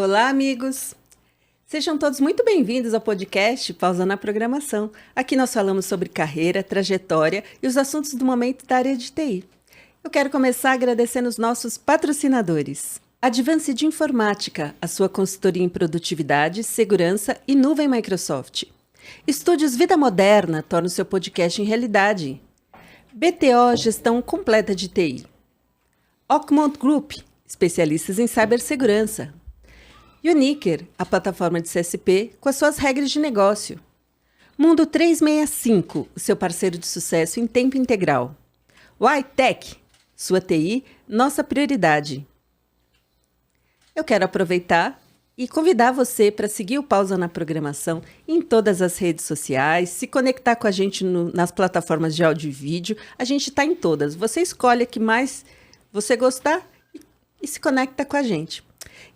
Olá, amigos! Sejam todos muito bem-vindos ao podcast Pausando a Programação. Aqui nós falamos sobre carreira, trajetória e os assuntos do momento da área de TI. Eu quero começar agradecendo os nossos patrocinadores. Advance de Informática, a sua consultoria em produtividade, segurança e nuvem Microsoft. Estúdios Vida Moderna torna o seu podcast em realidade. BTO, gestão completa de TI. Ockmont Group, especialistas em cibersegurança. Uniker, a plataforma de CSP com as suas regras de negócio. Mundo 365, o seu parceiro de sucesso em tempo integral. YTech, sua TI, nossa prioridade. Eu quero aproveitar e convidar você para seguir o Pausa na Programação em todas as redes sociais, se conectar com a gente nas plataformas de áudio e vídeo. A gente está em todas. Você escolhe a que mais você gostar e se conecta com a gente.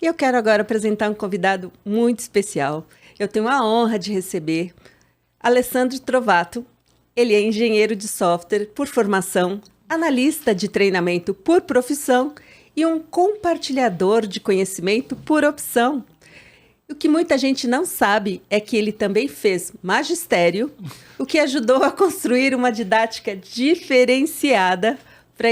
E eu quero agora apresentar um convidado muito especial. Eu tenho a honra de receber Alessandro Trovato. Ele é engenheiro de software por formação, analista de treinamento por profissão e um compartilhador de conhecimento por opção. O que muita gente não sabe é que ele também fez magistério, o que ajudou a construir uma didática diferenciada para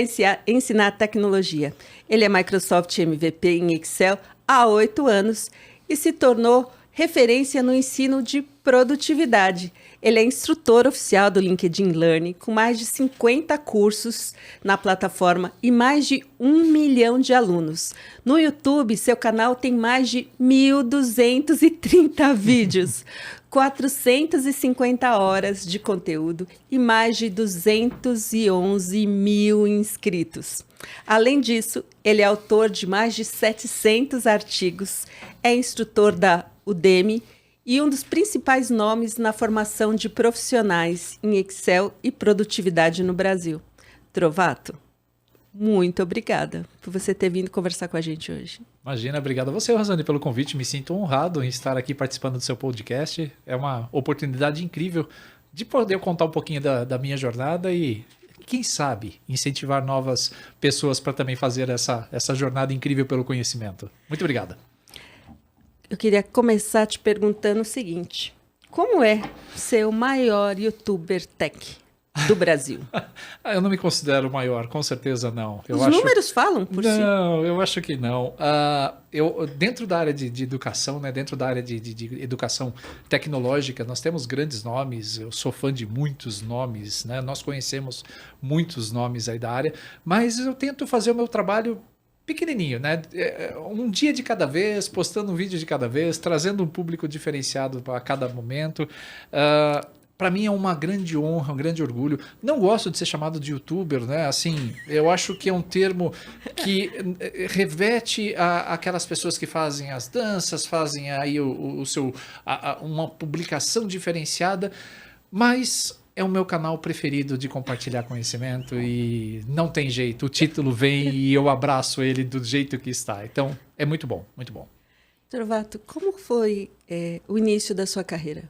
ensinar tecnologia. Ele é Microsoft MVP em Excel há 8 anos e se tornou referência no ensino de produtividade. Ele é instrutor oficial do LinkedIn Learning, com mais de 50 cursos na plataforma e mais de 1 milhão de alunos. No YouTube, seu canal tem mais de 1.230 vídeos, 450 horas de conteúdo e mais de 211 mil inscritos. Além disso, ele é autor de mais de 700 artigos, é instrutor da Udemy e um dos principais nomes na formação de profissionais em Excel e produtividade no Brasil. Trovato, muito obrigada por você ter vindo conversar com a gente hoje. Imagina, obrigado a você, Rosane, pelo convite. Me sinto honrado em estar aqui participando do seu podcast. É uma oportunidade incrível de poder contar um pouquinho da minha jornada e, quem sabe, incentivar novas pessoas para também fazer essa jornada incrível pelo conhecimento. Muito obrigado. Eu queria começar te perguntando o seguinte: como é ser o maior youtuber tech do Brasil? Eu não me considero o maior, com certeza não. Os números falam por si? Não, eu acho que não. Dentro da área de educação, né, dentro da área de educação tecnológica, nós temos grandes nomes. Eu sou fã de muitos nomes, né? Nós conhecemos muitos nomes aí da área, mas eu tento fazer o meu trabalho pequenininho, né? Um dia de cada vez, postando um vídeo de cada vez, trazendo um público diferenciado a cada momento. Para mim é uma grande honra, um grande orgulho. Não gosto de ser chamado de youtuber, né? Assim, eu acho que é um termo que reveste aquelas pessoas que fazem as danças, fazem aí uma publicação diferenciada, mas é o meu canal preferido de compartilhar conhecimento e não tem jeito. O título vem e eu abraço ele do jeito que está. Então, é muito bom, muito bom. Trovato, como foi o início da sua carreira?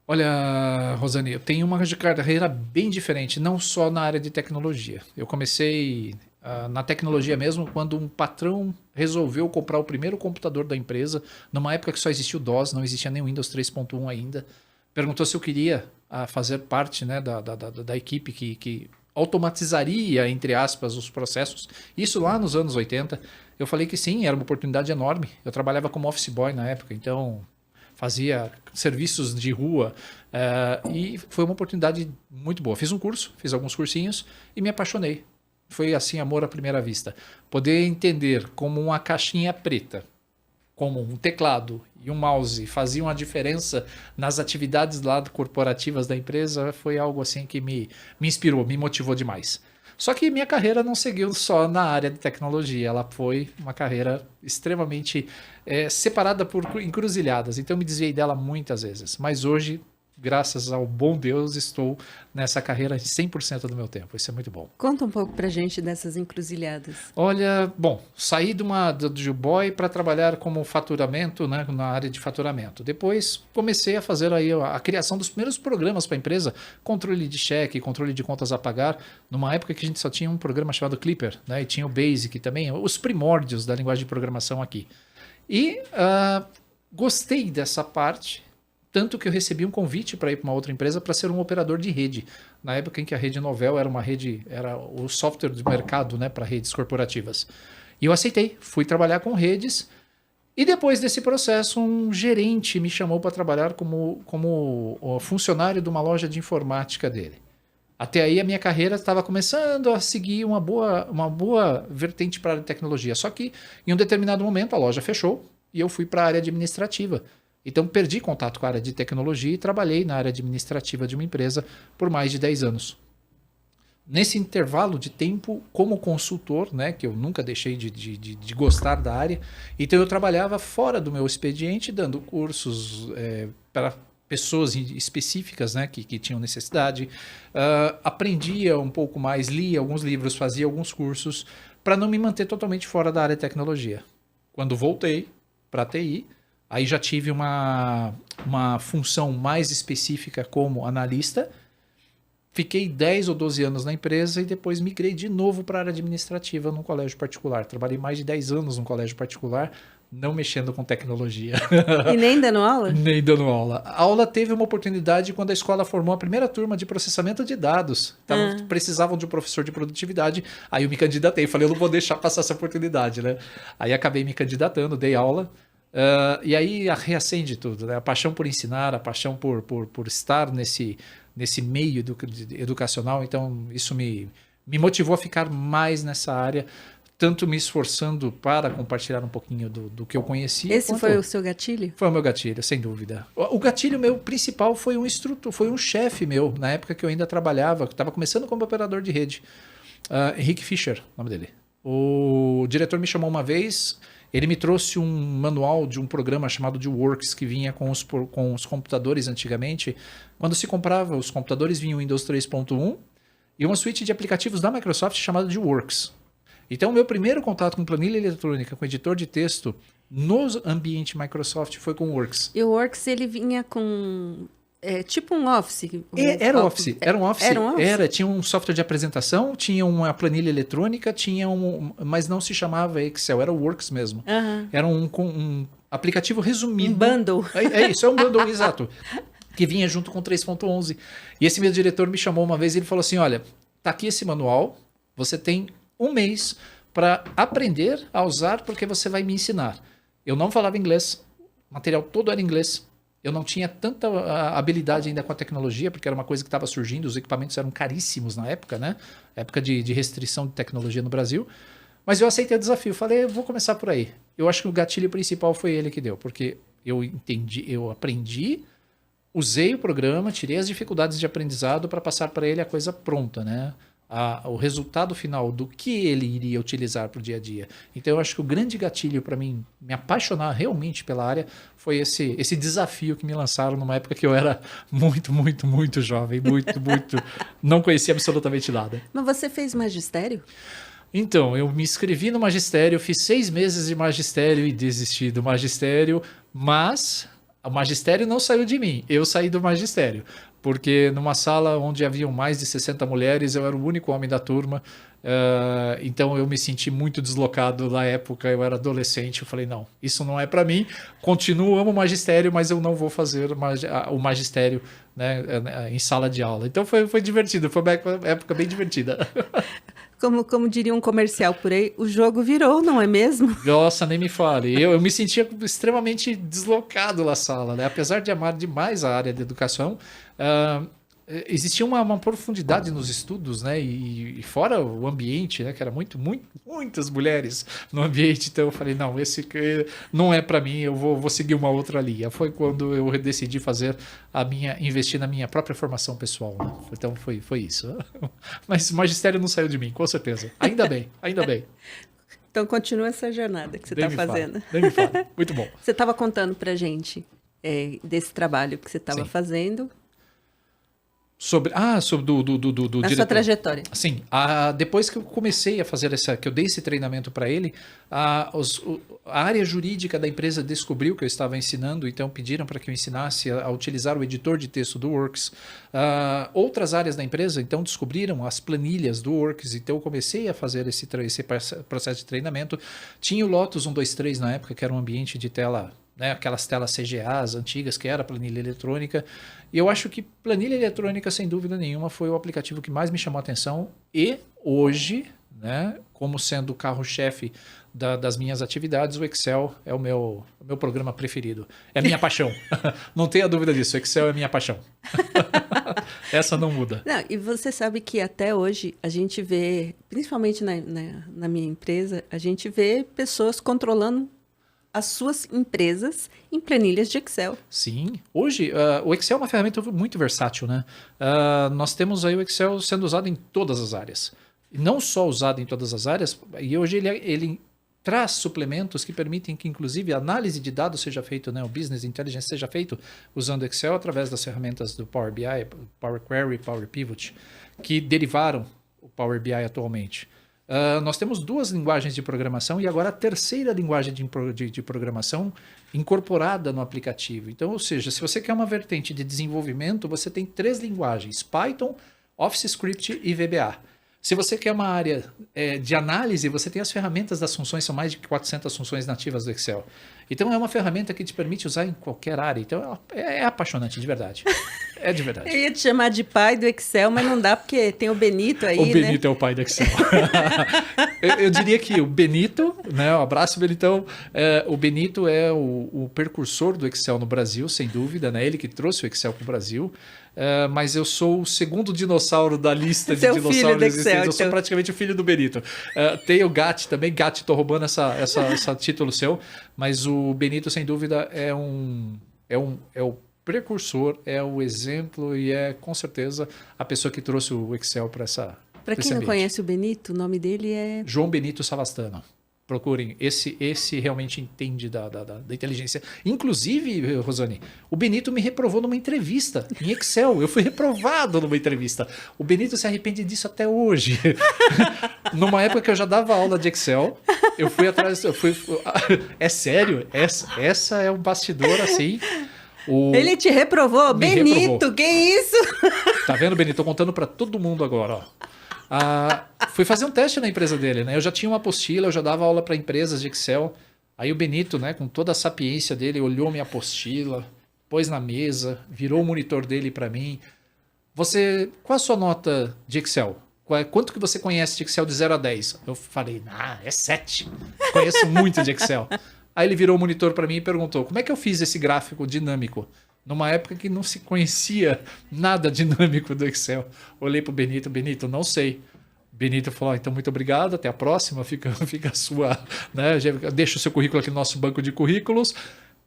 Olha, Rosane, eu tenho uma carreira bem diferente, não só na área de tecnologia. Eu comecei na tecnologia mesmo quando um patrão resolveu comprar o primeiro computador da empresa, numa época que só existia o DOS, não existia nem o Windows 3.1 ainda. Perguntou se eu queria fazer parte, né, da equipe que automatizaria, entre aspas, os processos. Isso lá nos anos 80. Eu falei que sim, era uma oportunidade enorme. Eu trabalhava como office boy na época, então fazia serviços de rua e foi uma oportunidade muito boa. Fiz um curso, fiz alguns cursinhos e me apaixonei. Foi assim, amor à primeira vista. Poder entender como uma caixinha preta, como um teclado e um mouse faziam a diferença nas atividades lá corporativas da empresa, foi algo assim que me inspirou, me motivou demais. Só que minha carreira não seguiu só na área de tecnologia, ela foi uma carreira extremamente separada por encruzilhadas, então eu me desviei dela muitas vezes, mas hoje, graças ao bom Deus, estou nessa carreira 100% do meu tempo. Isso é muito bom. Conta um pouco pra gente dessas encruzilhadas. Olha, bom, saí do Juboy para trabalhar como faturamento, né, na área de faturamento. Depois comecei a fazer aí a criação dos primeiros programas para a empresa, controle de cheque, controle de contas a pagar, numa época que a gente só tinha um programa chamado Clipper, né, e tinha o Basic também, os primórdios da linguagem de programação aqui. E gostei dessa parte, tanto que eu recebi um convite para ir para uma outra empresa para ser um operador de rede. Na época em que a Rede Novel era uma rede, era o software de mercado, né, para redes corporativas. E eu aceitei, fui trabalhar com redes. E depois desse processo, um gerente me chamou para trabalhar como funcionário de uma loja de informática dele. Até aí a minha carreira estava começando a seguir uma boa vertente para a área de tecnologia. Só que em um determinado momento a loja fechou e eu fui para a área administrativa. Então perdi contato com a área de tecnologia e trabalhei na área administrativa de uma empresa por mais de 10 anos. Nesse intervalo de tempo, como consultor, né, que eu nunca deixei de gostar da área, então eu trabalhava fora do meu expediente, dando cursos para pessoas específicas, né, que tinham necessidade, aprendia um pouco mais, lia alguns livros, fazia alguns cursos, para não me manter totalmente fora da área de tecnologia. Quando voltei para a TI, aí já tive uma função mais específica como analista. Fiquei 10 ou 12 anos na empresa e depois migrei de novo para a área administrativa num colégio particular. Trabalhei mais de 10 anos num colégio particular, não mexendo com tecnologia. E nem dando aula? Nem dando aula. A aula teve uma oportunidade quando a escola formou a primeira turma de processamento de dados. Então, precisavam de um professor de produtividade. Aí eu me candidatei. Falei, eu não vou deixar passar essa oportunidade, né? Aí acabei me candidatando, dei aula. E aí reacende tudo, né? A paixão por ensinar, a paixão por estar nesse meio educacional. Então, isso me motivou a ficar mais nessa área, tanto me esforçando para compartilhar um pouquinho do que eu conhecia. Esse foi o seu gatilho? Foi o meu gatilho, sem dúvida. O gatilho meu principal foi um instrutor, foi um chefe meu, na época que eu ainda trabalhava, que estava começando como operador de rede. Henrique Fischer, o nome dele. O diretor me chamou uma vez, ele me trouxe um manual de um programa chamado de Works, que vinha com os computadores antigamente. Quando se comprava, os computadores vinham Windows 3.1 e uma suíte de aplicativos da Microsoft chamada de Works. Então, o meu primeiro contato com planilha eletrônica, com editor de texto, no ambiente Microsoft foi com o Works. E o Works, ele vinha com... tipo um Office? Era um Office. Era um Office? Tinha um software de apresentação, tinha uma planilha eletrônica, mas não se chamava Excel, era o Works mesmo. Uhum. Era um aplicativo resumido. Um bundle. Isso, é um bundle, exato. Que vinha junto com o 3.11. E esse meu diretor me chamou uma vez e ele falou assim, olha, tá aqui esse manual, você tem um mês para aprender a usar porque você vai me ensinar. Eu não falava inglês, o material todo era em inglês. Eu não tinha tanta habilidade ainda com a tecnologia, porque era uma coisa que estava surgindo, os equipamentos eram caríssimos na época, né? Época de restrição de tecnologia no Brasil. Mas eu aceitei o desafio, falei, eu vou começar por aí. Eu acho que o gatilho principal foi ele que deu, porque eu entendi, eu aprendi, usei o programa, tirei as dificuldades de aprendizado para passar para ele a coisa pronta, né? O resultado final do que ele iria utilizar para o dia a dia. Então, eu acho que o grande gatilho para mim me apaixonar realmente pela área foi esse desafio que me lançaram numa época que eu era muito, muito, muito jovem, muito, não conhecia absolutamente nada. Mas você fez magistério? Então, eu me inscrevi no magistério, fiz 6 meses de magistério e desisti do magistério, mas o magistério não saiu de mim, eu saí do magistério. Porque numa sala onde haviam mais de 60 mulheres, eu era o único homem da turma, então eu me senti muito deslocado na época, eu era adolescente, eu falei, não, isso não é para mim, continuo, amo o magistério, mas eu não vou fazer o magistério, né, em sala de aula. Então foi divertido, foi uma época bem divertida. Como diria um comercial por aí, o jogo virou, não é mesmo? Nossa, nem me fale. Eu me sentia extremamente deslocado na sala, né? Apesar de amar demais a área de educação, existia uma profundidade nos estudos, né? E fora o ambiente, né? Que era muitas mulheres no ambiente. Então eu falei, não, esse não é para mim, eu vou seguir uma outra linha. Foi quando eu decidi investir na minha própria formação pessoal, né? Então foi isso. Mas o magistério não saiu de mim, com certeza. Ainda bem, ainda bem. Então continua essa jornada que você está fazendo. Nem me fala. Muito bom. Você estava contando pra gente desse trabalho que você estava fazendo. Sobre do Na diretor. sua trajetória. Sim, depois que eu comecei a fazer que eu dei esse treinamento para ele, a área jurídica da empresa descobriu que eu estava ensinando, então pediram para que eu ensinasse a utilizar o editor de texto do Works. Outras áreas da empresa, então, descobriram as planilhas do Works, então eu comecei a fazer esse processo de treinamento. Tinha o Lotus 123 na época, que era um ambiente de tela, né, aquelas telas CGAs antigas, que era planilha eletrônica. E eu acho que planilha eletrônica, sem dúvida nenhuma, foi o aplicativo que mais me chamou a atenção. E hoje, né, como sendo o carro-chefe das minhas atividades, o Excel é o meu programa preferido. É a minha paixão. Não tenha dúvida disso, o Excel é a minha paixão. Essa não muda. Não, e você sabe que até hoje a gente vê, principalmente na minha empresa, a gente vê pessoas controlando as suas empresas em planilhas de Excel. Sim. Hoje, o Excel é uma ferramenta muito versátil, né? Nós temos aí o Excel sendo usado em todas as áreas. E não só usado em todas as áreas, e hoje ele traz suplementos que permitem que, inclusive, a análise de dados seja feita, né? O Business Intelligence seja feito usando Excel através das ferramentas do Power BI, Power Query, Power Pivot, que derivaram o Power BI atualmente. Nós temos 2 linguagens de programação e agora a terceira linguagem de programação incorporada no aplicativo. Então, ou seja, se você quer uma vertente de desenvolvimento, você tem 3 linguagens: Python, Office Script e VBA. Se você quer uma área de análise, você tem as ferramentas das funções, são mais de 400 funções nativas do Excel. Então, é uma ferramenta que te permite usar em qualquer área. Então, é apaixonante, de verdade. É de verdade. Eu ia te chamar de pai do Excel, mas não dá porque tem o Benito aí, O Benito, né? É o pai do Excel. eu diria que o Benito, né? Um abraço, Benitão. O Benito é o precursor do Excel no Brasil, sem dúvida, né? Ele que trouxe o Excel para o Brasil. Mas eu sou o segundo dinossauro da lista de dinossauros existentes. Eu sou praticamente o filho do Benito. Tem o Gatti também. Gatti, estou roubando essa título seu. Mas o Benito, sem dúvida, é o precursor, é o exemplo e é, com certeza, a pessoa que trouxe o Excel para essa. Para quem não conhece o Benito, o nome dele é... João Benito Savastano. Procurem, esse realmente entende da inteligência. Inclusive, Rosane, o Benito me reprovou numa entrevista em Excel. Eu fui reprovado numa entrevista. O Benito se arrepende disso até hoje. Numa época que eu já dava aula de Excel, eu fui atrás... É sério, essa é um bastidor assim... Ele te reprovou? Benito, que isso? Tá vendo, Benito? Tô contando para todo mundo agora, ó. Fui fazer um teste na empresa dele, né? Eu já tinha uma apostila, eu já dava aula para empresas de Excel. Aí o Benito, né, com toda a sapiência dele, olhou minha apostila, pôs na mesa, virou o monitor dele para mim. Qual a sua nota de Excel? Quanto que você conhece de Excel de 0 a 10? Eu falei, é 7. Conheço muito de Excel. Aí ele virou o monitor para mim e perguntou, como é que eu fiz esse gráfico dinâmico? Numa época que não se conhecia nada dinâmico do Excel. Olhei para o Benito, não sei. Benito falou, então muito obrigado, até a próxima, fica a sua, né? Deixa o seu currículo aqui no nosso banco de currículos.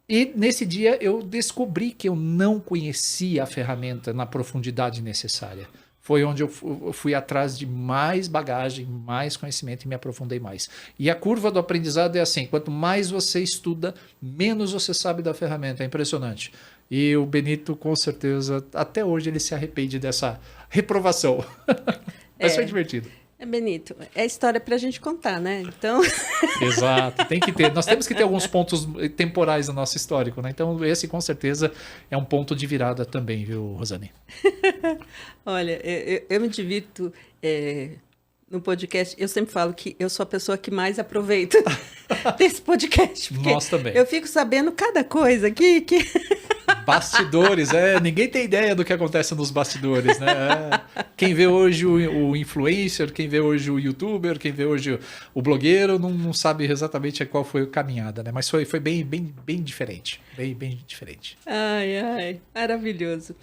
E nesse dia eu descobri que eu não conhecia a ferramenta na profundidade necessária. Foi onde eu fui atrás de mais bagagem, mais conhecimento e me aprofundei mais. E a curva do aprendizado é assim, quanto mais você estuda, menos você sabe da ferramenta. É impressionante. E o Benito, com certeza, até hoje ele se arrepende dessa reprovação. Mas foi divertido. Benito, é história para a gente contar, né? Então... Exato, tem que ter. Nós temos que ter alguns pontos temporais no nosso histórico, né? Então esse com certeza é um ponto de virada também, viu, Rosane? Olha, eu me divirto no podcast. Eu sempre falo que eu sou a pessoa que mais aproveita desse podcast. Nós também. Eu fico sabendo cada coisa que... Bastidores, ninguém tem ideia do que acontece nos bastidores, né? Quem vê hoje o influencer, quem vê hoje o youtuber, quem vê hoje o blogueiro, não sabe exatamente qual foi a caminhada, né? Mas foi bem diferente, bem diferente. Ai, maravilhoso.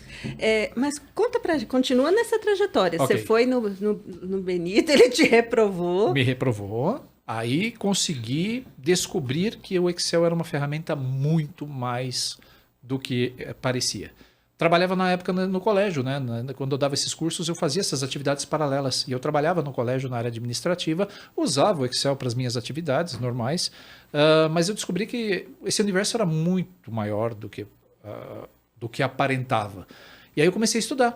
Mas conta pra gente, continua nessa trajetória. Okay. Você foi no Benito, ele te reprovou. Me reprovou. Aí consegui descobrir que o Excel era uma ferramenta muito mais do que parecia. Trabalhava na época no colégio, né? Quando eu dava esses cursos, eu fazia essas atividades paralelas. E eu trabalhava no colégio na área administrativa, usava o Excel para as minhas atividades normais, mas eu descobri que esse universo era muito maior do que aparentava. E aí eu comecei a estudar.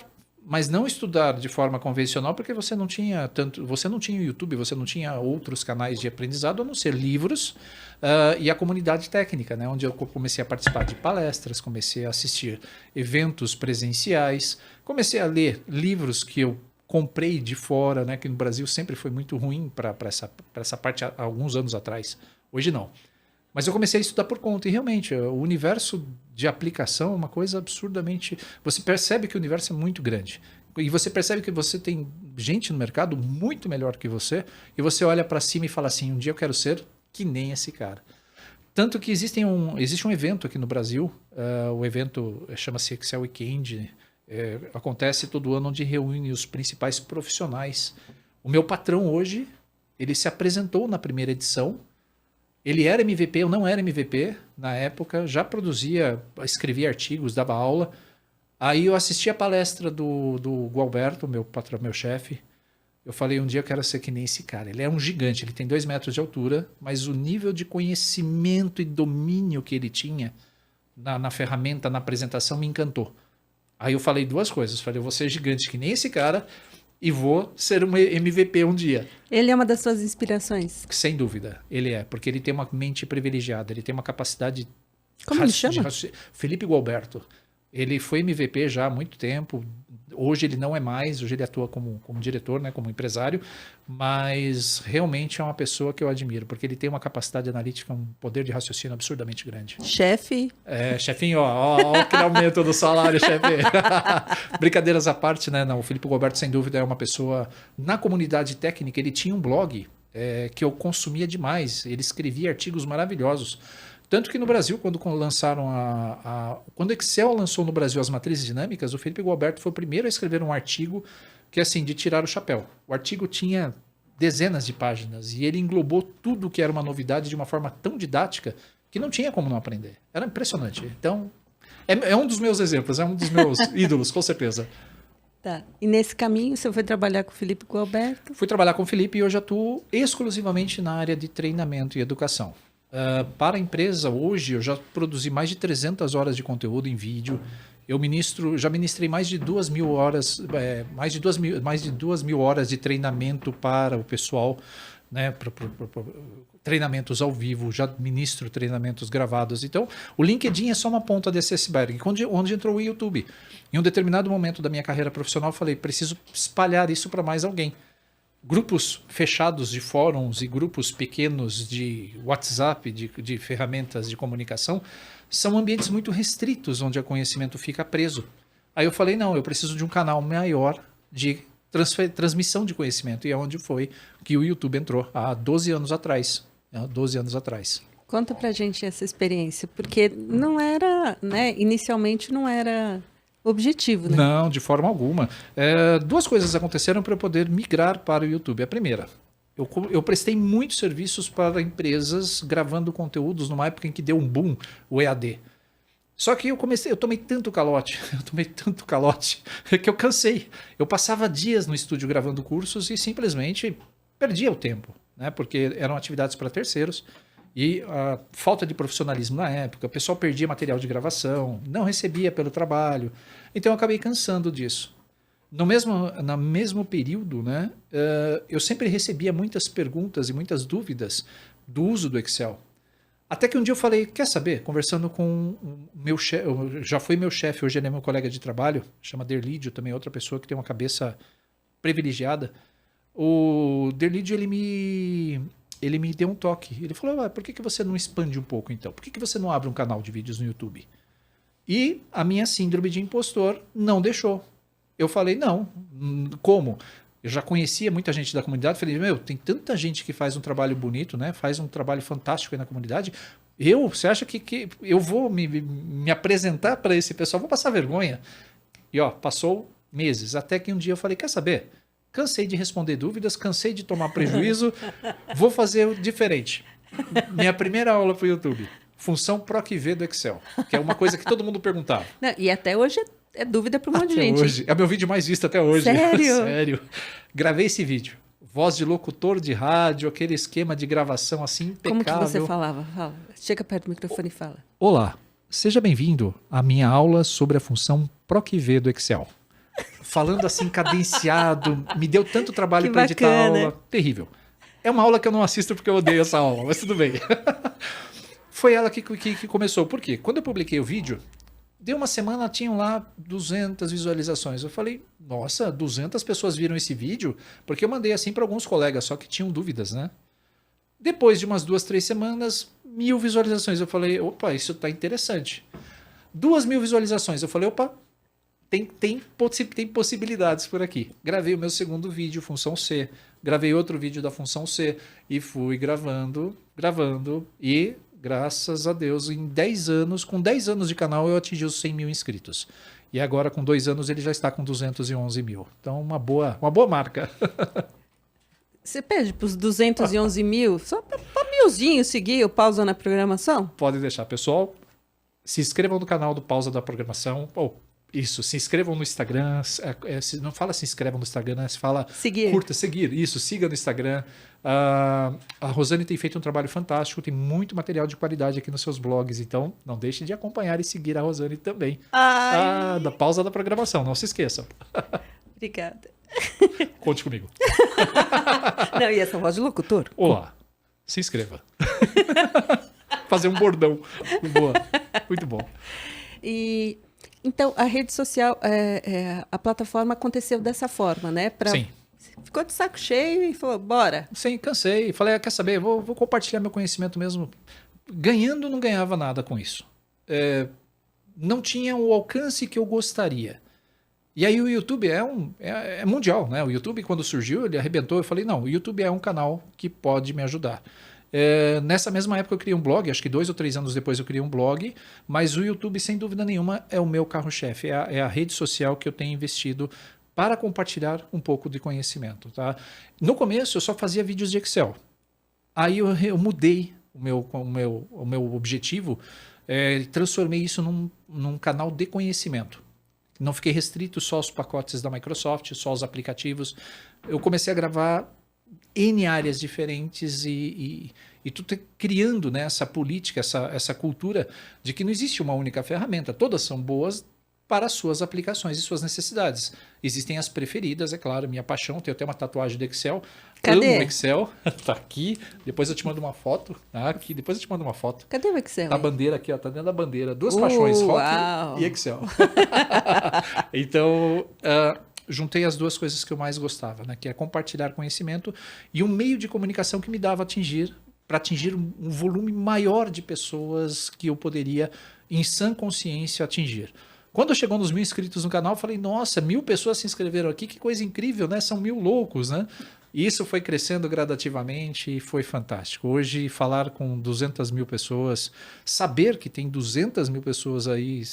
mas não estudar de forma convencional, porque você não tinha o YouTube, você não tinha outros canais de aprendizado, a não ser livros e a comunidade técnica, né? Onde eu comecei a participar de palestras, comecei a assistir eventos presenciais, comecei a ler livros que eu comprei de fora, né? Que no Brasil sempre foi muito ruim para essa parte há alguns anos atrás. Hoje não. Mas eu comecei a estudar por conta, e realmente, o universo de aplicação é uma coisa absurdamente... Você percebe que o universo é muito grande. E você percebe que você tem gente no mercado muito melhor que você, e você olha para cima e fala assim, um dia eu quero ser que nem esse cara. Tanto que existe um evento aqui no Brasil, o evento chama-se Excel Weekend, acontece todo ano, onde reúne os principais profissionais. O meu patrão hoje, ele se apresentou na primeira edição. Ele era MVP, eu não era MVP na época, já escrevia artigos, dava aula. Aí eu assisti a palestra do Gualberto, meu patrão, meu chefe. Eu falei, um dia eu quero ser que nem esse cara. Ele é um gigante, ele tem 2 metros de altura, mas o nível de conhecimento e domínio que ele tinha na ferramenta, na apresentação, me encantou. Aí eu falei 2 coisas. Falei, eu vou ser gigante que nem esse cara e vou ser um MVP um dia. Ele é uma das suas inspirações? Sem dúvida, ele é, porque ele tem uma mente privilegiada, ele tem uma capacidade... Como ele chama? Felipe Gualberto. Ele foi MVP já há muito tempo, hoje ele não é mais, hoje ele atua como diretor, né, como empresário, mas realmente é uma pessoa que eu admiro, porque ele tem uma capacidade analítica, um poder de raciocínio absurdamente grande. Chefe. Chefinho, ó que aumento do salário, chefe. Brincadeiras à parte, né? Não, o Felipe Gualberto, sem dúvida, é uma pessoa... Na comunidade técnica, ele tinha um blog que eu consumia demais. Ele escrevia artigos maravilhosos. Tanto que no Brasil, quando lançaram quando o Excel lançou no Brasil as matrizes dinâmicas, o Felipe Gualberto foi o primeiro a escrever um artigo que, assim, de tirar o chapéu. O artigo tinha dezenas de páginas e ele englobou tudo que era uma novidade de uma forma tão didática que não tinha como não aprender. Era impressionante. Então, é um dos meus exemplos, é um dos meus ídolos, com certeza. Tá. E nesse caminho você foi trabalhar com o Felipe Gualberto? Fui trabalhar com o Felipe e hoje atuo exclusivamente na área de treinamento e educação. Para a empresa, hoje, eu já produzi mais de 300 horas de conteúdo em vídeo. Eu já ministrei mais de 2.000 horas, mais de 2.000 horas de treinamento para o pessoal, né, treinamentos ao vivo, já ministro treinamentos gravados. Então, o LinkedIn é só uma ponta desse iceberg, onde entrou o YouTube. Em um determinado momento da minha carreira profissional, eu falei, preciso espalhar isso para mais alguém. Grupos fechados de fóruns e grupos pequenos de WhatsApp, de ferramentas de comunicação, são ambientes muito restritos, onde o conhecimento fica preso. Aí eu falei, não, eu preciso de um canal maior de transmissão de conhecimento. E é onde foi que o YouTube entrou, há 12 anos atrás. 12 anos atrás. Conta pra gente essa experiência, porque não era, né, inicialmente não era... objetivo, né? Não, de forma alguma. 2 coisas aconteceram para eu poder migrar para o YouTube. A primeira, eu prestei muitos serviços para empresas gravando conteúdos numa época em que deu um boom o EAD. Só que eu tomei tanto calote, que eu cansei. Eu passava dias no estúdio gravando cursos e simplesmente perdia o tempo, né? Porque eram atividades para terceiros. E a falta de profissionalismo na época, o pessoal perdia material de gravação, não recebia pelo trabalho. Então eu acabei cansando disso. No mesmo período, né, eu sempre recebia muitas perguntas e muitas dúvidas do uso do Excel. Até que um dia eu falei, quer saber? Conversando com o meu chefe, já foi meu chefe, hoje ele é meu colega de trabalho, chama Derlídio, também outra pessoa que tem uma cabeça privilegiada. O Derlídio, ele me deu um toque. Ele falou, por que você não expande um pouco então? Por que você não abre um canal de vídeos no YouTube? E a minha síndrome de impostor não deixou. Eu falei, não, como? Eu já conhecia muita gente da comunidade, falei, tem tanta gente que faz um trabalho bonito, né? Faz um trabalho fantástico aí na comunidade. Você acha que eu vou me apresentar para esse pessoal? Vou passar vergonha. E passou meses, até que um dia eu falei, quer saber? Cansei de responder dúvidas, cansei de tomar prejuízo, vou fazer diferente. Minha primeira aula para o YouTube, função PROC-V do Excel, que é uma coisa que todo mundo perguntava. Não, e até hoje é dúvida para um monte de gente. Hoje. É meu vídeo mais visto até hoje. Sério? Sério. Gravei esse vídeo. Voz de locutor de rádio, aquele esquema de gravação assim impecável. Como que você falava? Fala. Chega perto do microfone e fala. Olá, seja bem-vindo à minha aula sobre a função PROC-V do Excel. falando assim, cadenciado, me deu tanto trabalho Que para editar a bacana. aula. Terrível. É uma aula que eu não assisto porque eu odeio essa aula, mas tudo bem. Foi ela que começou. Por quê? Quando eu publiquei o vídeo, deu uma semana, tinham lá 200 visualizações. Eu falei, nossa, 200 pessoas viram esse vídeo? Porque eu mandei assim para alguns colegas, só que tinham dúvidas, né? Depois de umas 2, 3 semanas, 1.000 visualizações. Eu falei, opa, isso tá interessante. 2.000 visualizações. Eu falei, opa, tem possibilidades por aqui. Gravei o meu segundo vídeo, função C. Gravei outro vídeo da função C. E fui gravando. E, graças a Deus, em 10 anos, com 10 anos de canal, eu atingi os 100 mil inscritos. E agora, com 2 anos, ele já está com 211 mil. Então, uma boa marca. Você pede para os 211 mil, só para milzinho seguir o Pausa na Programação? Pode deixar, pessoal. Se inscrevam no canal do Pausa da Programação. Isso, se inscrevam no Instagram. Não fala se inscrevam no Instagram, né? Se fala Seguir. curta, seguir. Isso, siga no Instagram. A Rosane tem feito um trabalho fantástico, tem muito material de qualidade aqui nos seus blogs, então não deixe de acompanhar e seguir a Rosane também. Da Pausa da Programação, não se esqueçam. Obrigada. Conte comigo. Não, e essa voz de locutor? Olá, se inscreva. Fazer um bordão. Boa, muito bom. E então a rede social, a plataforma aconteceu dessa forma, né? Sim. Ficou de saco cheio e falou, bora. Sim, cansei. Falei, quer saber? Vou compartilhar meu conhecimento mesmo. Ganhando, não ganhava nada com isso. Não tinha o alcance que eu gostaria. E aí o YouTube é mundial, né? O YouTube, quando surgiu, ele arrebentou. Eu falei, não, o YouTube é um canal que pode me ajudar. Nessa mesma época eu criei um blog, acho que 2 ou 3 anos depois eu criei um blog, mas o YouTube, sem dúvida nenhuma, é o meu carro-chefe, é a rede social que eu tenho investido para compartilhar um pouco de conhecimento. Tá? No começo eu só fazia vídeos de Excel. Aí eu mudei o meu objetivo, transformei isso num canal de conhecimento. Não fiquei restrito só aos pacotes da Microsoft, só aos aplicativos. Eu comecei a gravar N áreas diferentes e tu criando, né, essa política, essa cultura de que não existe uma única ferramenta. Todas são boas para as suas aplicações e suas necessidades. Existem as preferidas, é claro, minha paixão. Tenho até uma tatuagem do Excel. Cadê? Amo Excel. Tá aqui. Depois eu te mando uma foto. Aqui. Depois eu te mando uma foto. Cadê o Excel? Tá a bandeira aqui, ó. Tá dentro da bandeira. 2 paixões, rock e Excel. Então, juntei as 2 coisas que eu mais gostava, né? Que é compartilhar conhecimento e um meio de comunicação que me dava para atingir um volume maior de pessoas que eu poderia, em sã consciência, atingir. Quando chegou nos 1.000 inscritos no canal, eu falei, nossa, 1.000 pessoas se inscreveram aqui, que coisa incrível, né? São 1.000 loucos, né? E isso foi crescendo gradativamente e foi fantástico. Hoje, falar com 200 mil pessoas, saber que tem 200 mil pessoas aí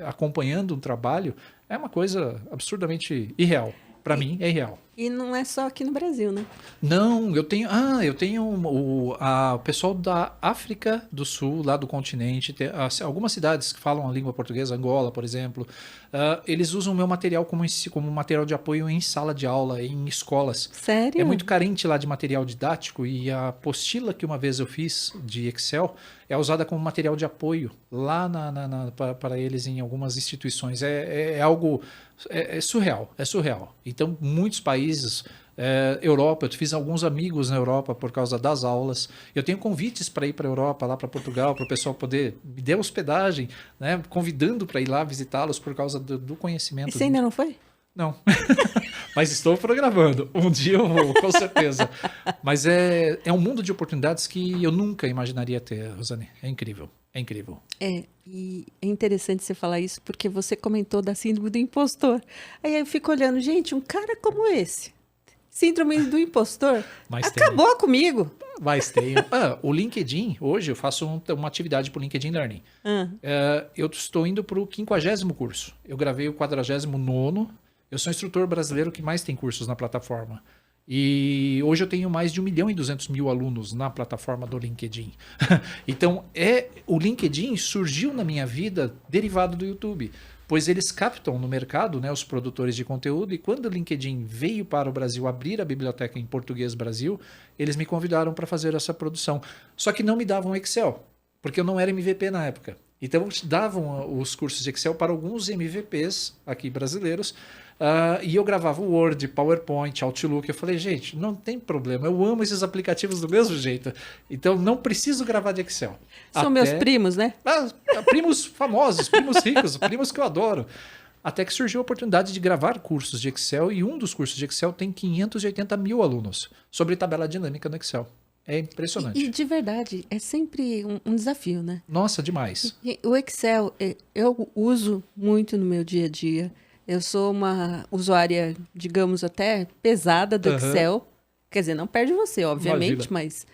acompanhando um trabalho, é uma coisa absurdamente irreal. Para mim, é irreal. E não é só aqui no Brasil, né? Não, eu tenho o pessoal da África do Sul, lá do continente, algumas cidades que falam a língua portuguesa, Angola, por exemplo, eles usam o meu material como material de apoio em sala de aula, em escolas. Sério? É muito carente lá de material didático e a apostila que uma vez eu fiz de Excel é usada como material de apoio lá para eles em algumas instituições. É algo surreal, é surreal. Então, muitos países, Europa, eu fiz alguns amigos na Europa por causa das aulas. Eu tenho convites para ir para a Europa, lá para Portugal, para o pessoal poder me dar hospedagem, né, convidando para ir lá visitá-los por causa do conhecimento. E você ainda não foi? Não, mas estou programando. Um dia eu vou, com certeza. Mas é um mundo de oportunidades que eu nunca imaginaria ter, Rosane. É incrível, é incrível. E é interessante você falar isso, porque você comentou da síndrome do impostor. Aí eu fico olhando, gente, um cara como esse, síndrome do impostor, acabou comigo. Mas tenho. O LinkedIn, hoje eu faço uma atividade para o LinkedIn Learning. Eu estou indo para o 50º curso. Eu gravei o 49º. Eu sou o instrutor brasileiro que mais tem cursos na plataforma. E hoje eu tenho mais de 1.200.000 alunos na plataforma do LinkedIn. Então, o LinkedIn surgiu na minha vida derivado do YouTube, pois eles captam no mercado, né, os produtores de conteúdo, e quando o LinkedIn veio para o Brasil abrir a biblioteca em português Brasil, eles me convidaram para fazer essa produção. Só que não me davam Excel, porque eu não era MVP na época. Então, davam os cursos de Excel para alguns MVPs aqui brasileiros, E eu gravava o Word, PowerPoint, Outlook. Eu falei, gente, não tem problema. Eu amo esses aplicativos do mesmo jeito. Então, não preciso gravar de Excel. São meus primos, né? Primos famosos, primos ricos, primos que eu adoro. Até que surgiu a oportunidade de gravar cursos de Excel. E um dos cursos de Excel tem 580 mil alunos sobre tabela dinâmica no Excel. É impressionante. E de verdade, é sempre um desafio, né? Nossa, demais. O Excel, eu uso muito no meu dia a dia. Eu sou uma usuária, digamos, até pesada do Excel. Quer dizer, não perde você, obviamente, mas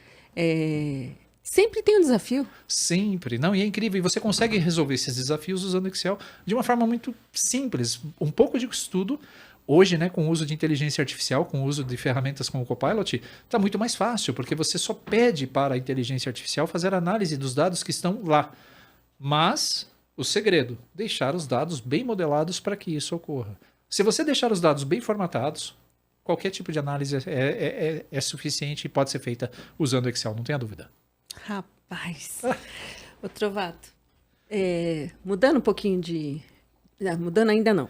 sempre tem um desafio. Sempre. Não, e é incrível. E você consegue resolver esses desafios usando o Excel de uma forma muito simples. Um pouco de estudo. Hoje, né, com o uso de inteligência artificial, com o uso de ferramentas como o Copilot, está muito mais fácil, porque você só pede para a inteligência artificial fazer análise dos dados que estão lá. Mas o segredo, deixar os dados bem modelados para que isso ocorra. Se você deixar os dados bem formatados, qualquer tipo de análise é suficiente e pode ser feita usando o Excel, não tenha dúvida. Rapaz. Ô, Trovato, mudando um pouquinho de... Não, mudando ainda não.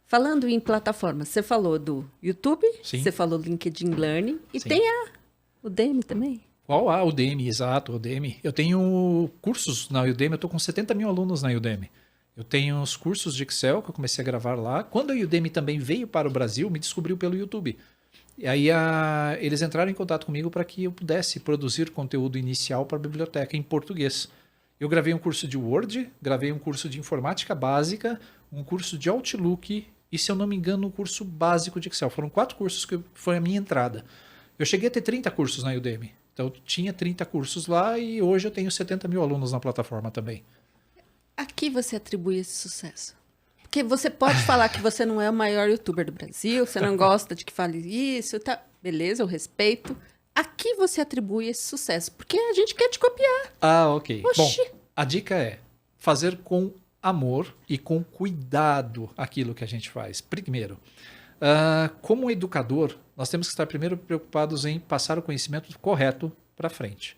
Falando em plataformas, você falou do YouTube, Sim. você falou do LinkedIn Learning e Sim. tem a Udemy também. Qual a Udemy, exato, Udemy. Eu tenho cursos na Udemy, eu estou com 70 mil alunos na Udemy. Eu tenho os cursos de Excel que eu comecei a gravar lá. Quando a Udemy também veio para o Brasil, me descobriu pelo YouTube. E aí eles entraram em contato comigo para que eu pudesse produzir conteúdo inicial para a biblioteca em português. Eu gravei um curso de Word, gravei um curso de informática básica, um curso de Outlook e, se eu não me engano, um curso básico de Excel. Foram 4 cursos que foi a minha entrada. Eu cheguei a ter 30 cursos na Udemy. Então, eu tinha 30 cursos lá e hoje eu tenho 70 mil alunos na plataforma também. A que você atribui esse sucesso? Porque você pode falar que você não é o maior youtuber do Brasil, você não gosta de que fale isso, tá? Beleza, eu respeito. A que você atribui esse sucesso? Porque a gente quer te copiar. Ok. Oxi. Bom, a dica é fazer com amor e com cuidado aquilo que a gente faz. Primeiro, como educador, nós temos que estar primeiro preocupados em passar o conhecimento correto para frente.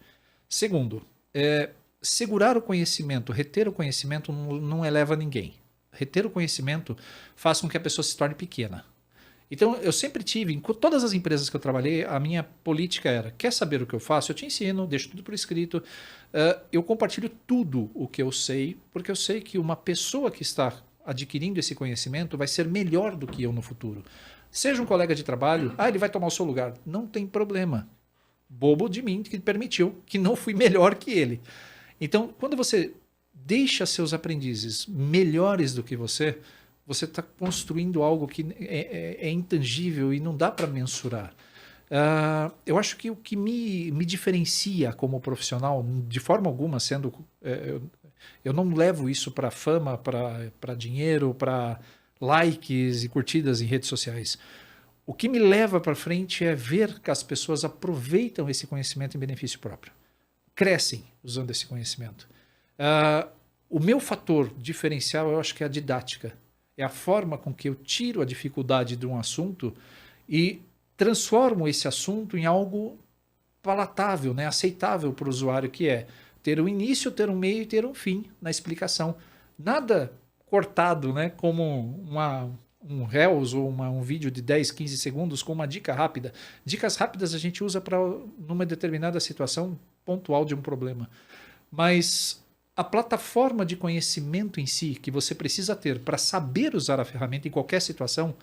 Segundo, segurar o conhecimento, reter o conhecimento não eleva ninguém. Reter o conhecimento faz com que a pessoa se torne pequena. Então, eu sempre tive, em todas as empresas que eu trabalhei, a minha política era, quer saber o que eu faço? Eu te ensino, deixo tudo por escrito. Eu compartilho tudo o que eu sei, porque eu sei que uma pessoa que está adquirindo esse conhecimento vai ser melhor do que eu no futuro. Seja um colega de trabalho, ele vai tomar o seu lugar. Não tem problema. Bobo de mim que permitiu que não fui melhor que ele. Então, quando você deixa seus aprendizes melhores do que você está construindo algo que é intangível e não dá para mensurar. Eu acho que o que me diferencia como profissional, de forma alguma, sendo... eu não levo isso para fama, para dinheiro, para likes e curtidas em redes sociais. O que me leva para frente é ver que as pessoas aproveitam esse conhecimento em benefício próprio. Crescem usando esse conhecimento. O meu fator diferencial, eu acho que é a didática. É a forma com que eu tiro a dificuldade de um assunto e transformo esse assunto em algo palatável, né? Aceitável para o usuário, que é ter um início, ter um meio e ter um fim na explicação. Nada cortado, né? Como um Reels ou um vídeo de 10, 15 segundos com uma dica rápida. Dicas rápidas a gente usa para numa determinada situação pontual de um problema. Mas a plataforma de conhecimento em si que você precisa ter para saber usar a ferramenta em qualquer situação,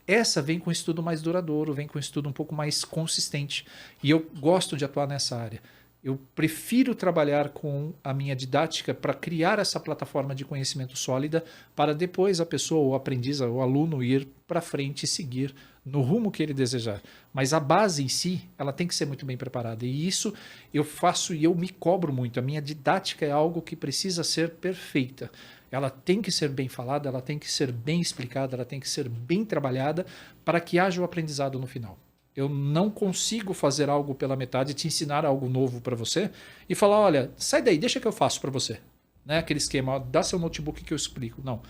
essa vem com um estudo mais duradouro, vem com um estudo um pouco mais consistente. E eu gosto de atuar nessa área. Eu prefiro trabalhar com a minha didática para criar essa plataforma de conhecimento sólida para depois a pessoa, o aprendiz, o aluno ir para frente e seguir no rumo que ele desejar. Mas a base em si, ela tem que ser muito bem preparada. E isso eu faço e eu me cobro muito. A minha didática é algo que precisa ser perfeita. Ela tem que ser bem falada, ela tem que ser bem explicada, ela tem que ser bem trabalhada para que haja o aprendizado no final. Eu não consigo fazer algo pela metade, te ensinar algo novo para você e falar, olha, sai daí, deixa que eu faço para você. Né? Aquele esquema, dá seu notebook que eu explico. Não.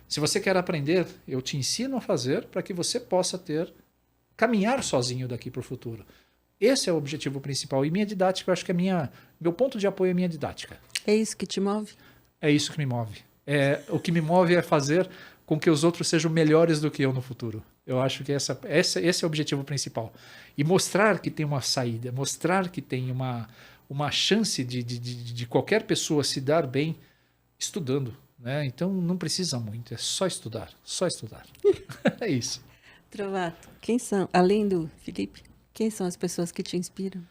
Se você quer aprender, eu te ensino a fazer para que você possa caminhar sozinho daqui para o futuro. Esse é o objetivo principal. E minha didática, eu acho que meu ponto de apoio é a minha didática. É isso que te move? É isso que me move. O que me move é fazer com que os outros sejam melhores do que eu no futuro. Eu acho que esse é o objetivo principal. E mostrar que tem uma saída, mostrar que tem uma chance de qualquer pessoa se dar bem estudando. Né? Então não precisa muito, é só estudar, só estudar. É isso. Trovato, quem são, além do Felipe, quem são as pessoas que te inspiram?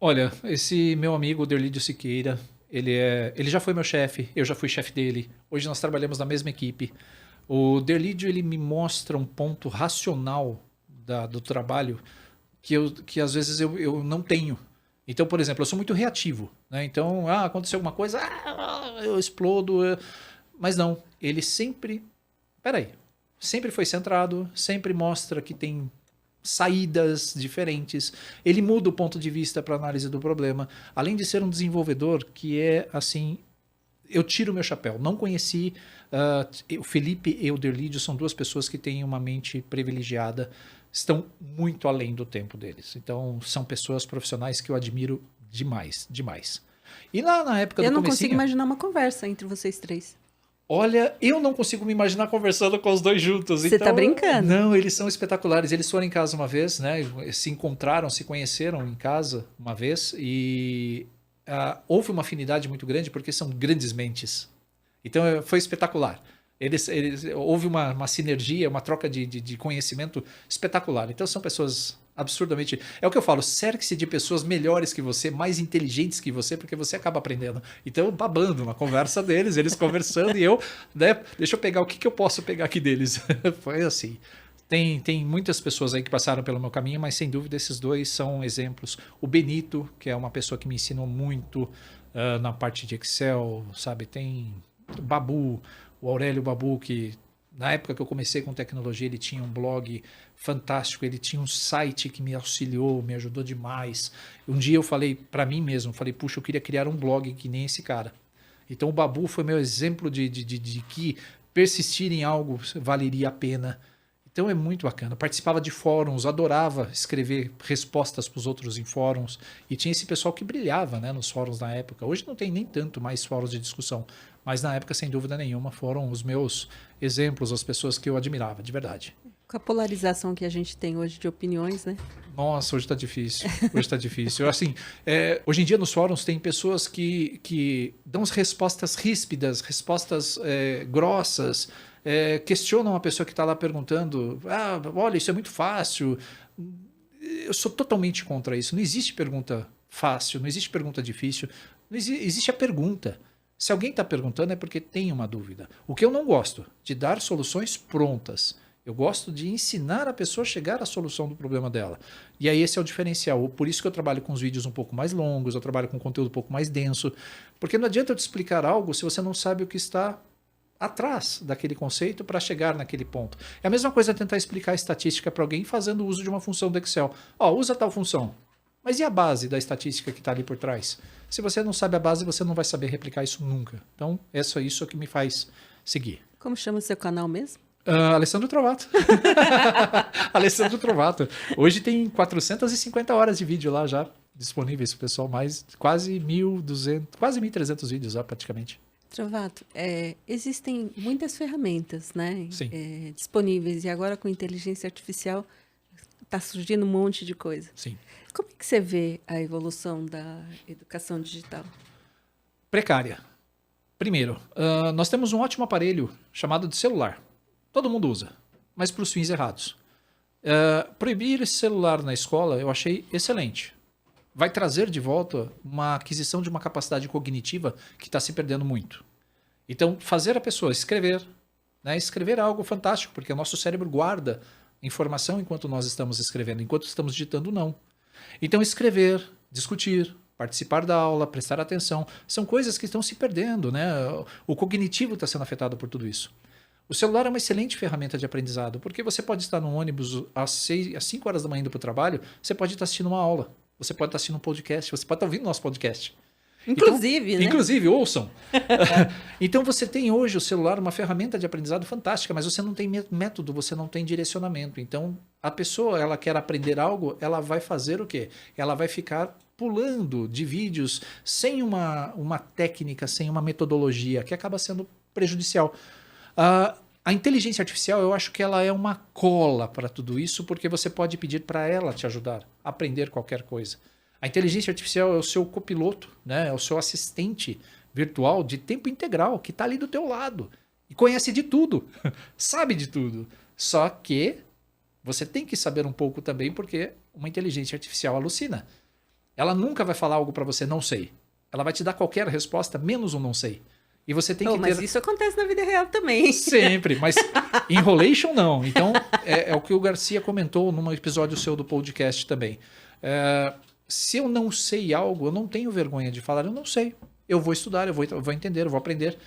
Olha, esse meu amigo Derlídio Siqueira, ele já foi meu chefe, eu já fui chefe dele. Hoje nós trabalhamos na mesma equipe. O Derlídio, ele me mostra um ponto racional do trabalho que às vezes eu não tenho. Então, por exemplo, eu sou muito reativo. Né? Então, aconteceu alguma coisa, eu explodo. Mas não, ele sempre... Peraí, sempre foi centrado, sempre mostra que tem saídas diferentes. Ele muda o ponto de vista para análise do problema. Além de ser um desenvolvedor que é assim... Eu tiro meu chapéu. Não conheci... o Felipe e o Derlídio são duas pessoas que têm uma mente privilegiada, estão muito além do tempo deles. Então, são pessoas profissionais que eu admiro demais, demais. E lá na época do Eu não comecinho, consigo imaginar uma conversa entre vocês três. Olha, eu não consigo me imaginar conversando com os dois juntos. Você tá brincando? Não, eles são espetaculares. Eles foram em casa uma vez, né? Se encontraram, se conheceram em casa uma vez e houve uma afinidade muito grande porque são grandes mentes. Então foi espetacular. Houve uma sinergia, uma troca de conhecimento espetacular. Então são pessoas absurdamente... É o que eu falo, cerque-se de pessoas melhores que você, mais inteligentes que você, porque você acaba aprendendo. Então, babando na conversa deles, eles conversando e eu, né, deixa eu pegar o que eu posso pegar aqui deles. Foi assim. Tem muitas pessoas aí que passaram pelo meu caminho, mas sem dúvida esses dois são exemplos. O Benito, que é uma pessoa que me ensinou muito na parte de Excel, sabe? Tem o Babu, o Aurélio Babu, que na época que eu comecei com tecnologia, ele tinha um blog fantástico, ele tinha um site que me auxiliou, me ajudou demais. Um dia eu falei para mim mesmo, puxa, eu queria criar um blog que nem esse cara. Então o Babu foi meu exemplo de que persistir em algo valeria a pena. Então é muito bacana. Eu participava de fóruns, adorava escrever respostas para os outros em fóruns. E tinha esse pessoal que brilhava, né, nos fóruns na época. Hoje não tem nem tanto mais fóruns de discussão. Mas na época, sem dúvida nenhuma, foram os meus exemplos, as pessoas que eu admirava, de verdade. Com a polarização que a gente tem hoje de opiniões, né? Nossa, hoje está difícil. Hoje está difícil. Assim, hoje em dia nos fóruns tem pessoas que dão as respostas ríspidas, respostas grossas, questionam a pessoa que está lá perguntando, olha, isso é muito fácil. Eu sou totalmente contra isso. Não existe pergunta fácil, não existe pergunta difícil, não existe a pergunta. Se alguém está perguntando é porque tem uma dúvida. O que eu não gosto de dar soluções prontas. Eu gosto de ensinar a pessoa a chegar à solução do problema dela. E aí esse é o diferencial. Por isso que eu trabalho com os vídeos um pouco mais longos, eu trabalho com conteúdo um pouco mais denso. Porque não adianta eu te explicar algo se você não sabe o que está atrás daquele conceito para chegar naquele ponto. É a mesma coisa tentar explicar a estatística para alguém fazendo uso de uma função do Excel. Usa tal função. Mas e a base da estatística que está ali por trás? Se você não sabe a base, você não vai saber replicar isso nunca. Então, isso é que me faz seguir. Como chama o seu canal mesmo? Alessandro Trovato. Alessandro Trovato. Hoje tem 450 horas de vídeo lá já disponíveis para o pessoal, mais quase 1.200, quase 1.300 vídeos lá praticamente. Trovato, existem muitas ferramentas, né? Sim. Disponíveis e agora com inteligência artificial está surgindo um monte de coisa. Sim. Como é que você vê a evolução da educação digital? Precária. Primeiro, nós temos um ótimo aparelho chamado de celular. Todo mundo usa, mas para os fins errados. Proibir esse celular na escola eu achei excelente. Vai trazer de volta uma aquisição de uma capacidade cognitiva que está se perdendo muito. Então, fazer a pessoa escrever, né? Escrever é algo fantástico, porque o nosso cérebro guarda informação enquanto nós estamos escrevendo, enquanto estamos digitando, não. Então, escrever, discutir, participar da aula, prestar atenção, são coisas que estão se perdendo, né? O cognitivo está sendo afetado por tudo isso. O celular é uma excelente ferramenta de aprendizado, porque você pode estar no ônibus às 5 horas da manhã indo para o trabalho, você pode estar assistindo uma aula, você pode estar assistindo um podcast, você pode estar ouvindo nosso podcast. Inclusive, então, né? Inclusive, ouçam. Então você tem hoje o celular uma ferramenta de aprendizado fantástica, mas você não tem método, você não tem direcionamento. Então a pessoa, ela quer aprender algo, ela vai fazer o quê? Ela vai ficar pulando de vídeos sem uma técnica, sem uma metodologia, que acaba sendo prejudicial. A inteligência artificial, eu acho que ela é uma cola para tudo isso, porque você pode pedir para ela te ajudar a aprender qualquer coisa. A inteligência artificial é o seu copiloto, né? É o seu assistente virtual de tempo integral, que está ali do teu lado e conhece de tudo, sabe de tudo. Só que você tem que saber um pouco também, porque uma inteligência artificial alucina. Ela nunca vai falar algo para você, não sei. Ela vai te dar qualquer resposta, menos um não sei. E você tem que ter... Mas isso acontece na vida real também. Sempre, mas enrolation não. Então, é o que o Garcia comentou num episódio seu do podcast também. Se eu não sei algo, eu não tenho vergonha de falar, eu não sei. Eu vou estudar, eu vou entender, eu vou aprender.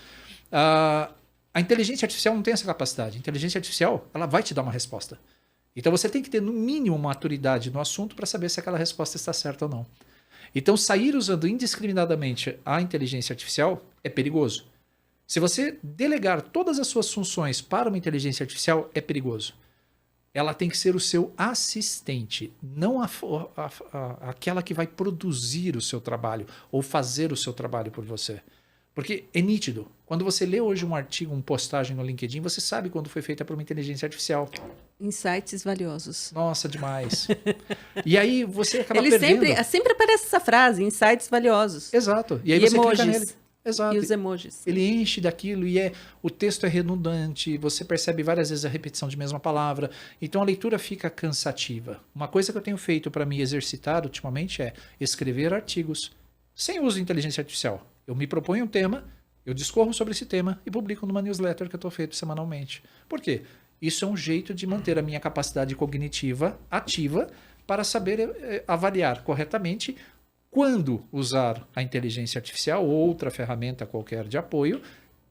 A inteligência artificial não tem essa capacidade. A inteligência artificial, ela vai te dar uma resposta. Então, você tem que ter, no mínimo, maturidade no assunto para saber se aquela resposta está certa ou não. Então, sair usando indiscriminadamente a inteligência artificial é perigoso. Se você delegar todas as suas funções para uma inteligência artificial, é perigoso. Ela tem que ser o seu assistente, não aquela que vai produzir o seu trabalho ou fazer o seu trabalho por você. Porque é nítido. Quando você lê hoje um artigo, uma postagem no LinkedIn, você sabe quando foi feita por uma inteligência artificial. Insights valiosos. Nossa, demais. E aí você acaba perdendo. Sempre aparece essa frase, insights valiosos. Exato. E aí você emojis. clica nele. Exato. E os emojis. Ele enche daquilo e o texto é redundante, você percebe várias vezes a repetição de mesma palavra, então a leitura fica cansativa. Uma coisa que eu tenho feito para me exercitar ultimamente é escrever artigos sem uso de inteligência artificial. Eu me proponho um tema, eu discorro sobre esse tema e publico numa newsletter que eu estou feito semanalmente. Por quê? Isso é um jeito de manter a minha capacidade cognitiva ativa para saber avaliar corretamente quando usar a inteligência artificial ou outra ferramenta qualquer de apoio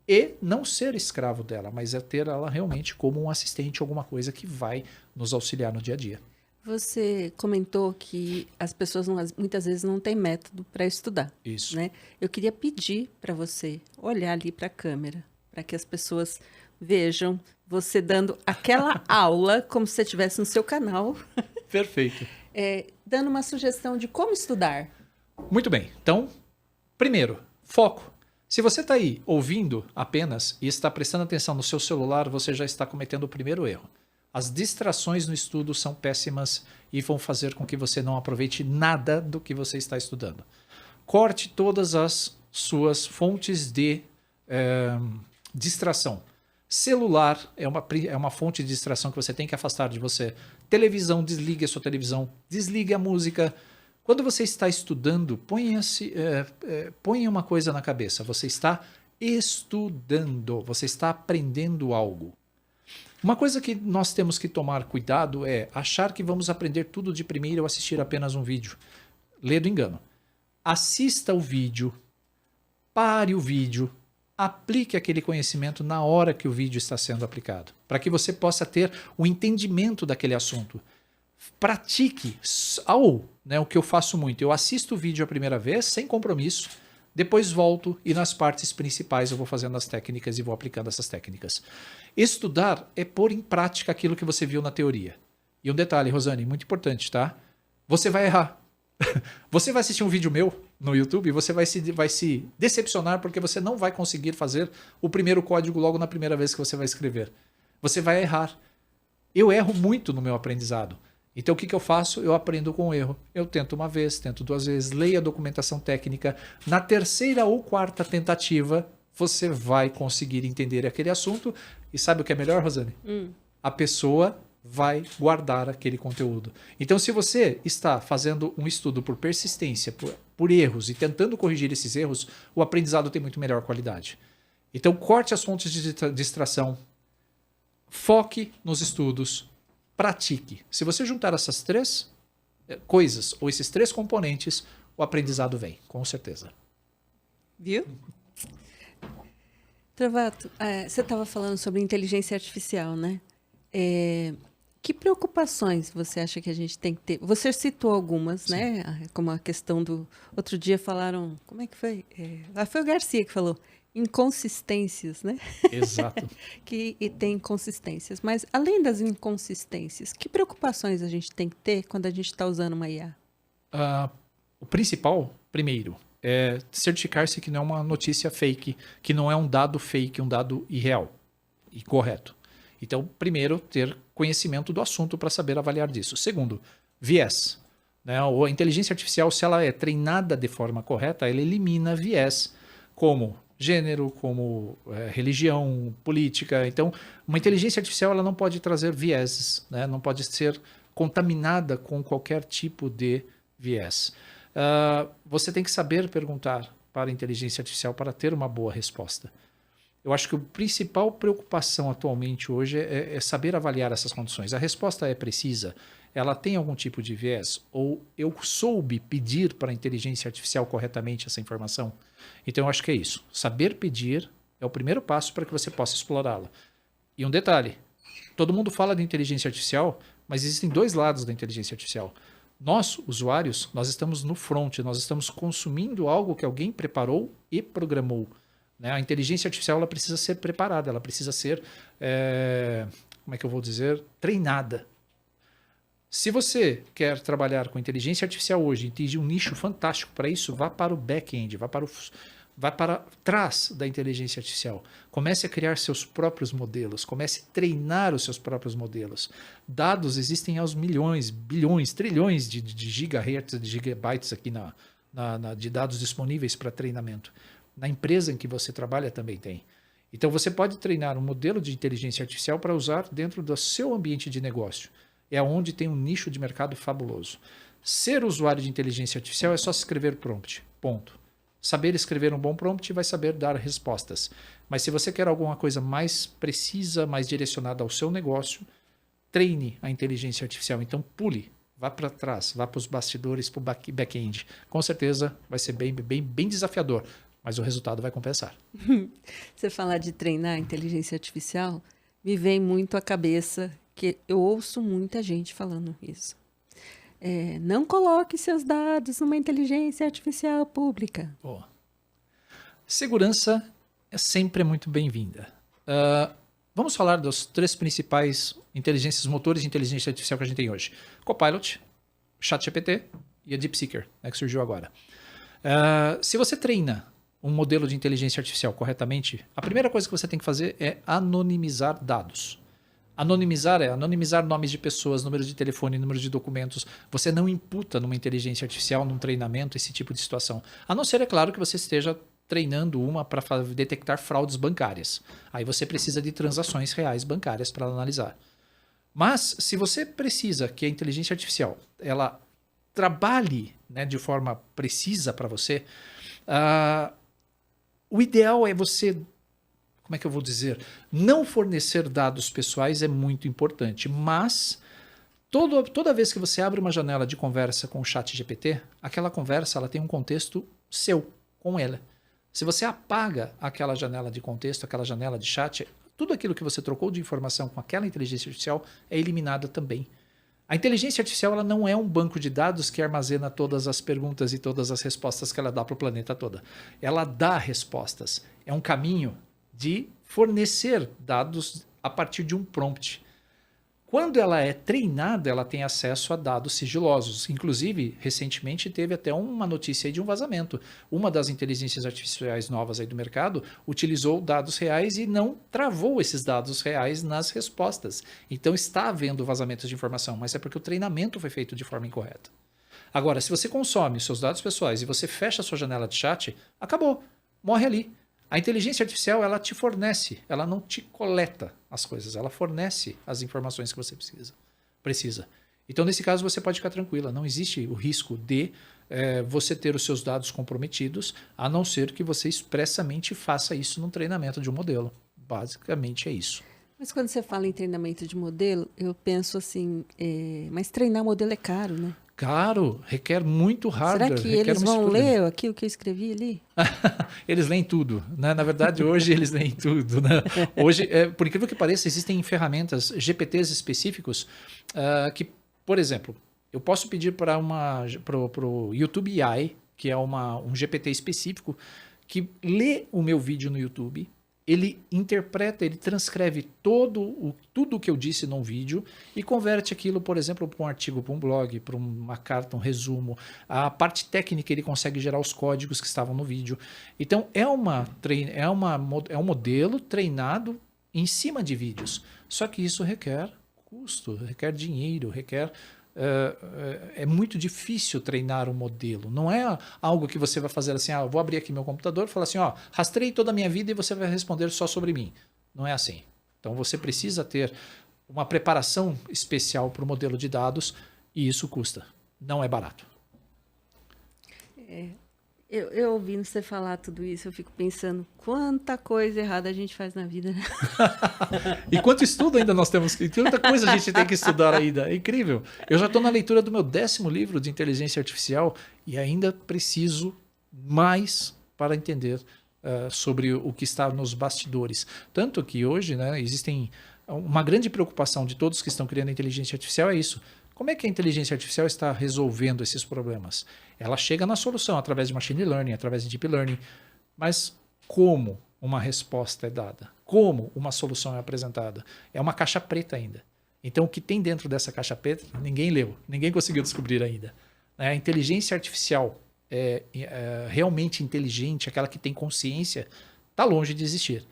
e não ser escravo dela, mas é ter ela realmente como um assistente, alguma coisa que vai nos auxiliar no dia a dia. Você comentou que as pessoas muitas vezes não têm método para estudar. Isso. Né? Eu queria pedir para você olhar ali para a câmera, para que as pessoas vejam você dando aquela aula como se você estivesse no seu canal. Perfeito. Dando uma sugestão de como estudar. Muito bem. Então, primeiro, foco. Se você está aí ouvindo apenas e está prestando atenção no seu celular, você já está cometendo o primeiro erro. As distrações no estudo são péssimas e vão fazer com que você não aproveite nada do que você está estudando. Corte todas as suas fontes de distração. Celular é uma fonte de distração que você tem que afastar de você. Televisão, desligue a sua televisão, desligue a música. Quando você está estudando, ponha uma coisa na cabeça. Você está estudando, você está aprendendo algo. Uma coisa que nós temos que tomar cuidado é achar que vamos aprender tudo de primeira ou assistir apenas um vídeo. Lê do engano. Assista o vídeo, pare o vídeo, aplique aquele conhecimento na hora que o vídeo está sendo aplicado, para que você possa ter o entendimento daquele assunto. Pratique, o que eu faço muito, eu assisto o vídeo a primeira vez, sem compromisso, depois volto e nas partes principais eu vou fazendo as técnicas e vou aplicando essas técnicas. Estudar é pôr em prática aquilo que você viu na teoria. E um detalhe, Rosane, muito importante, tá? Você vai errar. Você vai assistir um vídeo meu no YouTube e você vai se decepcionar porque você não vai conseguir fazer o primeiro código logo na primeira vez que você vai escrever. Você vai errar. Eu erro muito no meu aprendizado. Então o que eu faço? Eu aprendo com o erro. Eu tento uma vez, tento duas vezes, leio a documentação técnica. Na terceira ou quarta tentativa, você vai conseguir entender aquele assunto. E sabe o que é melhor, Rosane? A pessoa vai guardar aquele conteúdo. Então, se você está fazendo um estudo por persistência, por erros e tentando corrigir esses erros, o aprendizado tem muito melhor qualidade. Então, corte as fontes de distração, foque nos estudos, pratique. Se você juntar essas três coisas ou esses três componentes, o aprendizado vem, com certeza. Viu? Travato, você estava falando sobre inteligência artificial, né? Que preocupações você acha que a gente tem que ter? Você citou algumas, sim, né? Como a questão do... Outro dia falaram... Como é que foi? Foi o Garcia que falou. Inconsistências, né? Exato. que tem inconsistências. Mas, além das inconsistências, que preocupações a gente tem que ter quando a gente está usando uma IA? O principal, primeiro, é certificar-se que não é uma notícia fake, que não é um dado fake, um dado irreal e correto. Então, primeiro, ter conhecimento do assunto para saber avaliar disso. Segundo, viés. Né? A inteligência artificial, se ela é treinada de forma correta, ela elimina viés como gênero, como religião, política. Então, uma inteligência artificial ela não pode trazer vieses, né? Não pode ser contaminada com qualquer tipo de viés. Você tem que saber perguntar para a inteligência artificial para ter uma boa resposta. Eu acho que a principal preocupação atualmente hoje é saber avaliar essas condições. A resposta é precisa? Ela tem algum tipo de viés? Ou eu soube pedir para a inteligência artificial corretamente essa informação? Então, eu acho que é isso. Saber pedir é o primeiro passo para que você possa explorá-la. E um detalhe, todo mundo fala de inteligência artificial, mas existem dois lados da inteligência artificial. Nós, usuários, nós estamos no front, nós estamos consumindo algo que alguém preparou e programou. Né? A inteligência artificial ela precisa ser preparada, ela precisa ser, como é que eu vou dizer, treinada. Se você quer trabalhar com inteligência artificial hoje e atingir um nicho fantástico para isso, vá para o back-end, vá para trás da inteligência artificial. Comece a criar seus próprios modelos, comece a treinar os seus próprios modelos. Dados existem aos milhões, bilhões, trilhões de gigahertz, de gigabytes aqui de dados disponíveis para treinamento. Na empresa em que você trabalha também tem. Então você pode treinar um modelo de inteligência artificial para usar dentro do seu ambiente de negócio. É onde tem um nicho de mercado fabuloso. Ser usuário de inteligência artificial é só escrever prompt. Ponto. Saber escrever um bom prompt vai saber dar respostas. Mas se você quer alguma coisa mais precisa, mais direcionada ao seu negócio, treine a inteligência artificial. Então pule, vá para trás, vá para os bastidores, para o back-end. Com certeza vai ser bem desafiador, mas o resultado vai compensar. Você falar de treinar a inteligência artificial, me vem muito à cabeça que eu ouço muita gente falando isso. Não coloque seus dados numa inteligência artificial pública. Boa. Segurança é sempre muito bem-vinda. Vamos falar dos três principais motores de inteligência artificial que a gente tem hoje. Copilot, ChatGPT e a DeepSeeker, né, que surgiu agora. Se você treina um modelo de inteligência artificial corretamente, a primeira coisa que você tem que fazer é anonimizar dados. Anonimizar é anonimizar nomes de pessoas, números de telefone, números de documentos. Você não imputa numa inteligência artificial, num treinamento, esse tipo de situação. A não ser, é claro, que você esteja treinando uma para detectar fraudes bancárias. Aí você precisa de transações reais bancárias para analisar. Mas, se você precisa que a inteligência artificial ela trabalhe, né, de forma precisa para você, o ideal é você... Como é que eu vou dizer? Não fornecer dados pessoais é muito importante, mas toda vez que você abre uma janela de conversa com o ChatGPT, aquela conversa ela tem um contexto seu, com ela. Se você apaga aquela janela de contexto, aquela janela de chat, tudo aquilo que você trocou de informação com aquela inteligência artificial é eliminado também. A inteligência artificial ela não é um banco de dados que armazena todas as perguntas e todas as respostas que ela dá para o planeta todo. Ela dá respostas. É um caminho de fornecer dados a partir de um prompt. Quando ela é treinada, ela tem acesso a dados sigilosos. Inclusive, recentemente teve até uma notícia aí de um vazamento. Uma das inteligências artificiais novas aí do mercado utilizou dados reais e não travou esses dados reais nas respostas. Então está havendo vazamentos de informação, mas é porque o treinamento foi feito de forma incorreta. Agora, se você consome os seus dados pessoais e você fecha a sua janela de chat, acabou, morre ali. A inteligência artificial, ela te fornece, ela não te coleta as coisas, ela fornece as informações que você precisa. Então, nesse caso, você pode ficar tranquila, não existe o risco de você ter os seus dados comprometidos, a não ser que você expressamente faça isso no treinamento de um modelo. Basicamente é isso. Mas quando você fala em treinamento de modelo, eu penso assim, mas treinar modelo é caro, né? Caro, requer muito hardware. Será que eles vão ler aqui o que eu escrevi ali? Eles leem tudo, né? Na verdade, hoje eles leem tudo, né? Hoje, por incrível que pareça, existem ferramentas GPTs específicos que, por exemplo, eu posso pedir para o YouTube AI, que é um GPT específico, que lê o meu vídeo no YouTube, ele interpreta, ele transcreve tudo o que eu disse num vídeo e converte aquilo, por exemplo, para um artigo, para um blog, para uma carta, um resumo. A parte técnica ele consegue gerar os códigos que estavam no vídeo. Então é um modelo treinado em cima de vídeos. Só que isso requer custo, requer dinheiro, requer... é muito difícil treinar um modelo. Não é algo que você vai fazer assim, eu vou abrir aqui meu computador e falar assim, rastrei toda a minha vida e você vai responder só sobre mim. Não é assim. Então você precisa ter uma preparação especial para o modelo de dados e isso custa. Não é barato. Eu ouvindo você falar tudo isso, eu fico pensando quanta coisa errada a gente faz na vida, né? E quanto estudo ainda nós temos, quanta coisa a gente tem que estudar ainda. É incrível. Eu já estou na leitura do meu 10º livro de inteligência artificial e ainda preciso mais para entender sobre o que está nos bastidores. Tanto que hoje, né, existem uma grande preocupação de todos que estão criando inteligência artificial é isso. Como é que a inteligência artificial está resolvendo esses problemas? Ela chega na solução através de machine learning, através de deep learning, mas como uma resposta é dada? Como uma solução é apresentada? É uma caixa preta ainda. Então, o que tem dentro dessa caixa preta, ninguém leu, ninguém conseguiu descobrir ainda. A inteligência artificial realmente inteligente, aquela que tem consciência, está longe de existir.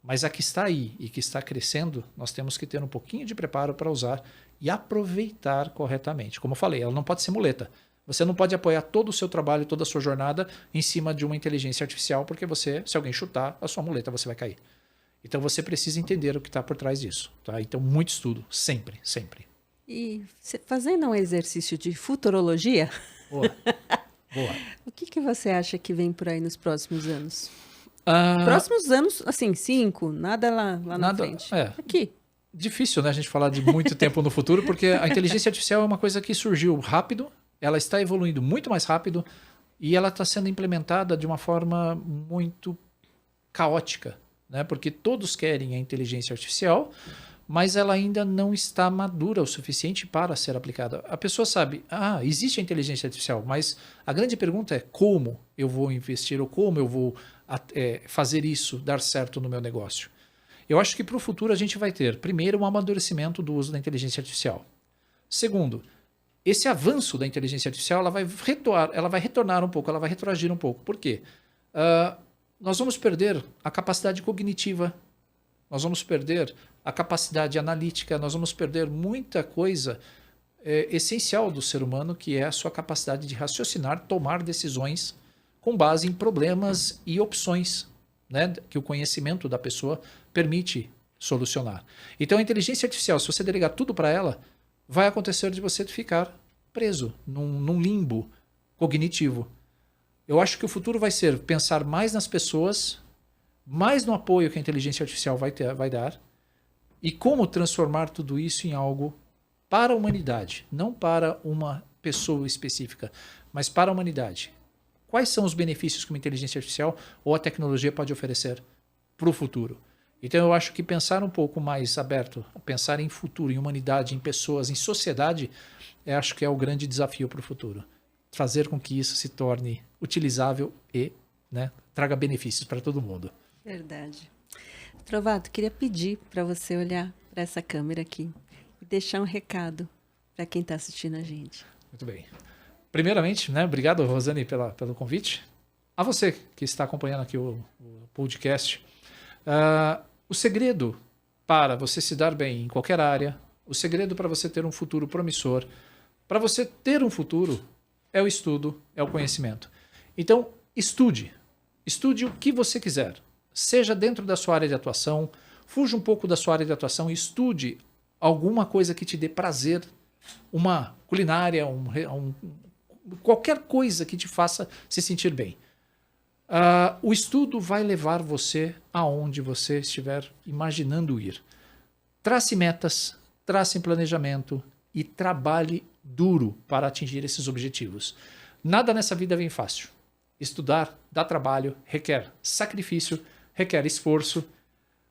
Mas a que está aí e que está crescendo, nós temos que ter um pouquinho de preparo para usar e aproveitar corretamente. Como eu falei, ela não pode ser muleta. Você não pode apoiar todo o seu trabalho, toda a sua jornada em cima de uma inteligência artificial, porque se alguém chutar a sua muleta, você vai cair. Então você precisa entender o que está por trás disso. Tá? Então, muito estudo, sempre, sempre. E fazendo um exercício de futurologia, Boa. Boa. O que você acha que vem por aí nos próximos anos? Próximos anos, assim, 5, nada lá na frente. Aqui. Difícil, né, a gente falar de muito tempo no futuro, porque a inteligência artificial é uma coisa que surgiu rápido, ela está evoluindo muito mais rápido e ela está sendo implementada de uma forma muito caótica, né? Porque todos querem a inteligência artificial, mas ela ainda não está madura o suficiente para ser aplicada. A pessoa sabe, existe a inteligência artificial, mas a grande pergunta é como eu vou investir ou como eu vou fazer isso dar certo no meu negócio. Eu acho que para o futuro a gente vai ter, primeiro, um amadurecimento do uso da inteligência artificial. Segundo, esse avanço da inteligência artificial ela vai retornar um pouco, ela vai retroagir um pouco. Por quê? Nós vamos perder a capacidade cognitiva, nós vamos perder a capacidade analítica, nós vamos perder muita coisa essencial do ser humano, que é a sua capacidade de raciocinar, tomar decisões com base em problemas e opções, né, que o conhecimento da pessoa permite solucionar. Então a inteligência artificial, se você delegar tudo para ela, vai acontecer de você ficar preso num limbo cognitivo. Eu acho que o futuro vai ser pensar mais nas pessoas, mais no apoio que a inteligência artificial vai dar, e como transformar tudo isso em algo para a humanidade, não para uma pessoa específica, mas para a humanidade. Quais são os benefícios que uma inteligência artificial ou a tecnologia pode oferecer para o futuro? Então eu acho que pensar um pouco mais aberto, pensar em futuro, em humanidade, em pessoas, em sociedade, eu acho que é o grande desafio para o futuro. Fazer com que isso se torne utilizável e, né, traga benefícios para todo mundo. Verdade. Trovato, queria pedir para você olhar para essa câmera aqui e deixar um recado para quem está assistindo a gente. Muito bem. Primeiramente, né, obrigado, Rosane, pelo convite. A você que está acompanhando aqui o podcast. O segredo para você se dar bem em qualquer área, o segredo para você ter um futuro promissor, para você ter um futuro, é o estudo, é o conhecimento. Então, estude. Estude o que você quiser. Seja dentro da sua área de atuação, fuja um pouco da sua área de atuação e estude alguma coisa que te dê prazer, uma culinária, qualquer coisa que te faça se sentir bem. O estudo vai levar você aonde você estiver imaginando ir. Trace metas, trace planejamento e trabalhe duro para atingir esses objetivos. Nada nessa vida vem fácil. Estudar dá trabalho, requer sacrifício, requer esforço,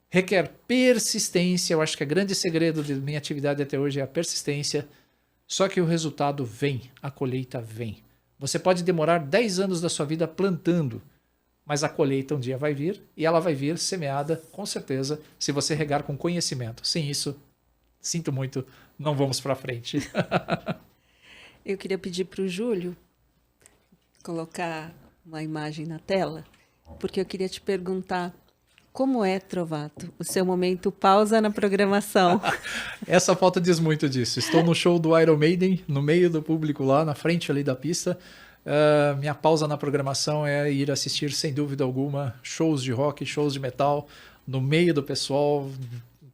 requer persistência. Eu acho que o grande segredo de minha atividade até hoje é a persistência. Só que o resultado vem, a colheita vem. Você pode demorar 10 anos da sua vida plantando, mas a colheita um dia vai vir e ela vai vir semeada, com certeza, se você regar com conhecimento. Sem isso, sinto muito, não vamos para frente. Eu queria pedir para o Júlio colocar uma imagem na tela, porque eu queria te perguntar Como é, Trovato, o seu momento pausa na programação? Essa foto diz muito disso. Estou no show do Iron Maiden, no meio do público lá, na frente ali da pista. Minha pausa na programação é ir assistir, sem dúvida alguma, shows de rock, shows de metal, no meio do pessoal,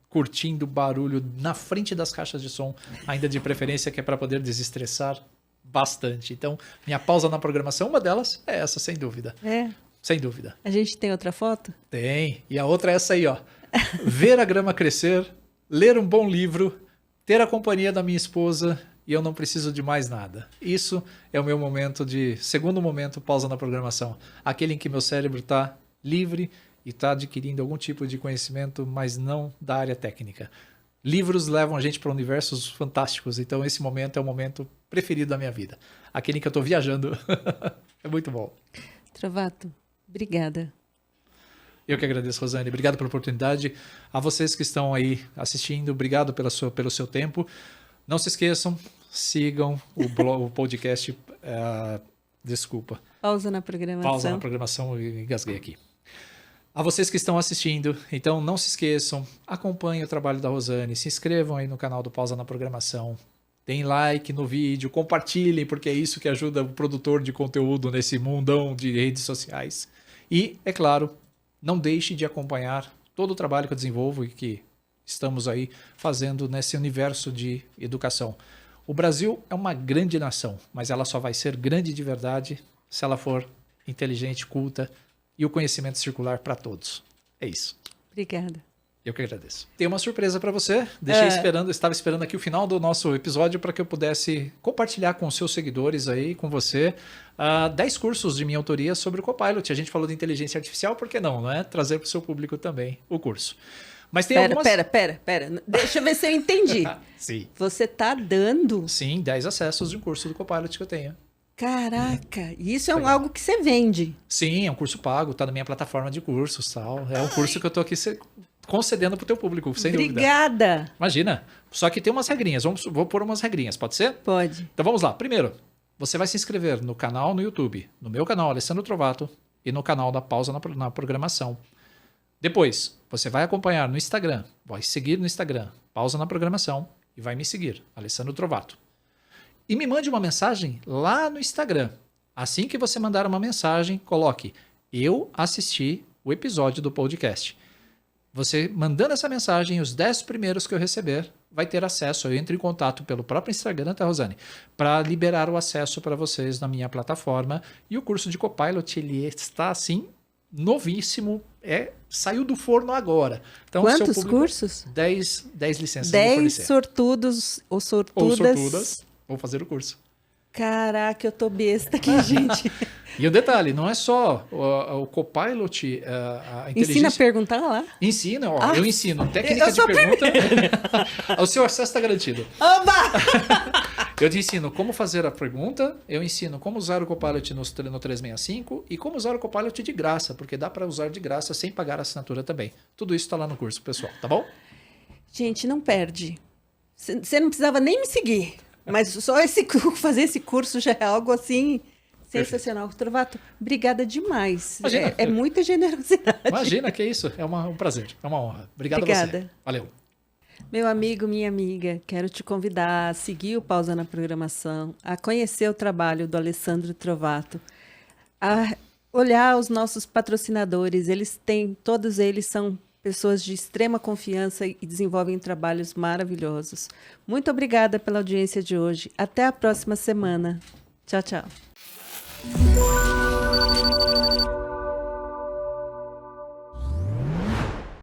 curtindo barulho na frente das caixas de som, ainda de preferência, que é para poder desestressar bastante. Então, minha pausa na programação, uma delas é essa, sem dúvida. É. Sem dúvida. A gente tem outra foto? Tem. E a outra é essa aí, ó. Ver a grama crescer, ler um bom livro, ter a companhia da minha esposa e eu não preciso de mais nada. Isso é o meu segundo momento, pausa na programação. Aquele em que meu cérebro está livre e está adquirindo algum tipo de conhecimento, mas não da área técnica. Livros levam a gente para universos fantásticos, então esse momento é o momento preferido da minha vida. Aquele em que eu estou viajando. É muito bom. Trovato, obrigada. Eu que agradeço, Rosane. Obrigado pela oportunidade. A vocês que estão aí assistindo, obrigado pelo seu tempo. Não se esqueçam, sigam o podcast. Desculpa. Pausa na programação. Pausa na programação, engasguei aqui. A vocês que estão assistindo, então não se esqueçam, acompanhem o trabalho da Rosane, se inscrevam aí no canal do Pausa na Programação, deem like no vídeo, compartilhem, porque é isso que ajuda o produtor de conteúdo nesse mundão de redes sociais. E, é claro, não deixe de acompanhar todo o trabalho que eu desenvolvo e que estamos aí fazendo nesse universo de educação. O Brasil é uma grande nação, mas ela só vai ser grande de verdade se ela for inteligente, culta e o conhecimento circular para todos. É isso. Obrigada. Eu que agradeço. Tem uma surpresa para você. Estava esperando aqui o final do nosso episódio para que eu pudesse compartilhar com os seus seguidores aí, com você, 10 cursos de minha autoria sobre o Copilot. A gente falou de inteligência artificial, por que não é? Trazer para o seu público também o curso. Mas tem algumas... Pera. Deixa eu ver se eu entendi. Sim. Você está dando... Sim, 10 acessos de um curso do Copilot que eu tenho. Caraca, isso é algo que você vende. Sim, é um curso pago, tá na minha plataforma de cursos, tal. É um curso que eu tô aqui concedendo pro teu público, sem dúvida. Obrigada. Imagina. Só que tem umas regrinhas. Vou pôr umas regrinhas, pode ser? Pode. Então vamos lá. Primeiro, você vai se inscrever no canal no YouTube, no meu canal, Alessandro Trovato, e no canal da Pausa na Programação. Depois, você vai acompanhar no Instagram, vai seguir no Instagram, Pausa na Programação, e vai me seguir, Alessandro Trovato. E me mande uma mensagem lá no Instagram. Assim que você mandar uma mensagem, coloque: eu assisti o episódio do podcast. Você mandando essa mensagem, os 10 primeiros que eu receber, vai ter acesso. Eu entro em contato pelo próprio Instagram, tá, Rosane? Para liberar o acesso para vocês na minha plataforma. E o curso de Copilot, ele está assim, novíssimo. Saiu do forno agora. Então, quantos cursos? 10 licenças. 10 sortudos ou sortudas. Vou fazer o curso. Caraca, eu tô besta aqui, gente. E o detalhe, não é só o Copilot, a inteligência... Ensina a perguntar lá? Ensina, eu ensino técnica de pergunta. O seu acesso está garantido. Oba! Eu te ensino como fazer a pergunta, eu ensino como usar o Copilot no 365 e como usar o Copilot de graça, porque dá para usar de graça sem pagar a assinatura também. Tudo isso está lá no curso, pessoal, tá bom? Gente, não perde. Você não precisava nem me seguir. Mas só fazer esse curso já é algo assim sensacional. Trovato, obrigada demais. Imagina, é muita generosidade. Imagina, que é isso. É um prazer, é uma honra. Obrigado a você. Valeu. Meu amigo, minha amiga, quero te convidar a seguir o Pausa na Programação, a conhecer o trabalho do Alessandro Trovato, a olhar os nossos patrocinadores. Todos eles são pessoas de extrema confiança e desenvolvem trabalhos maravilhosos. Muito obrigada pela audiência de hoje. Até a próxima semana. Tchau, tchau.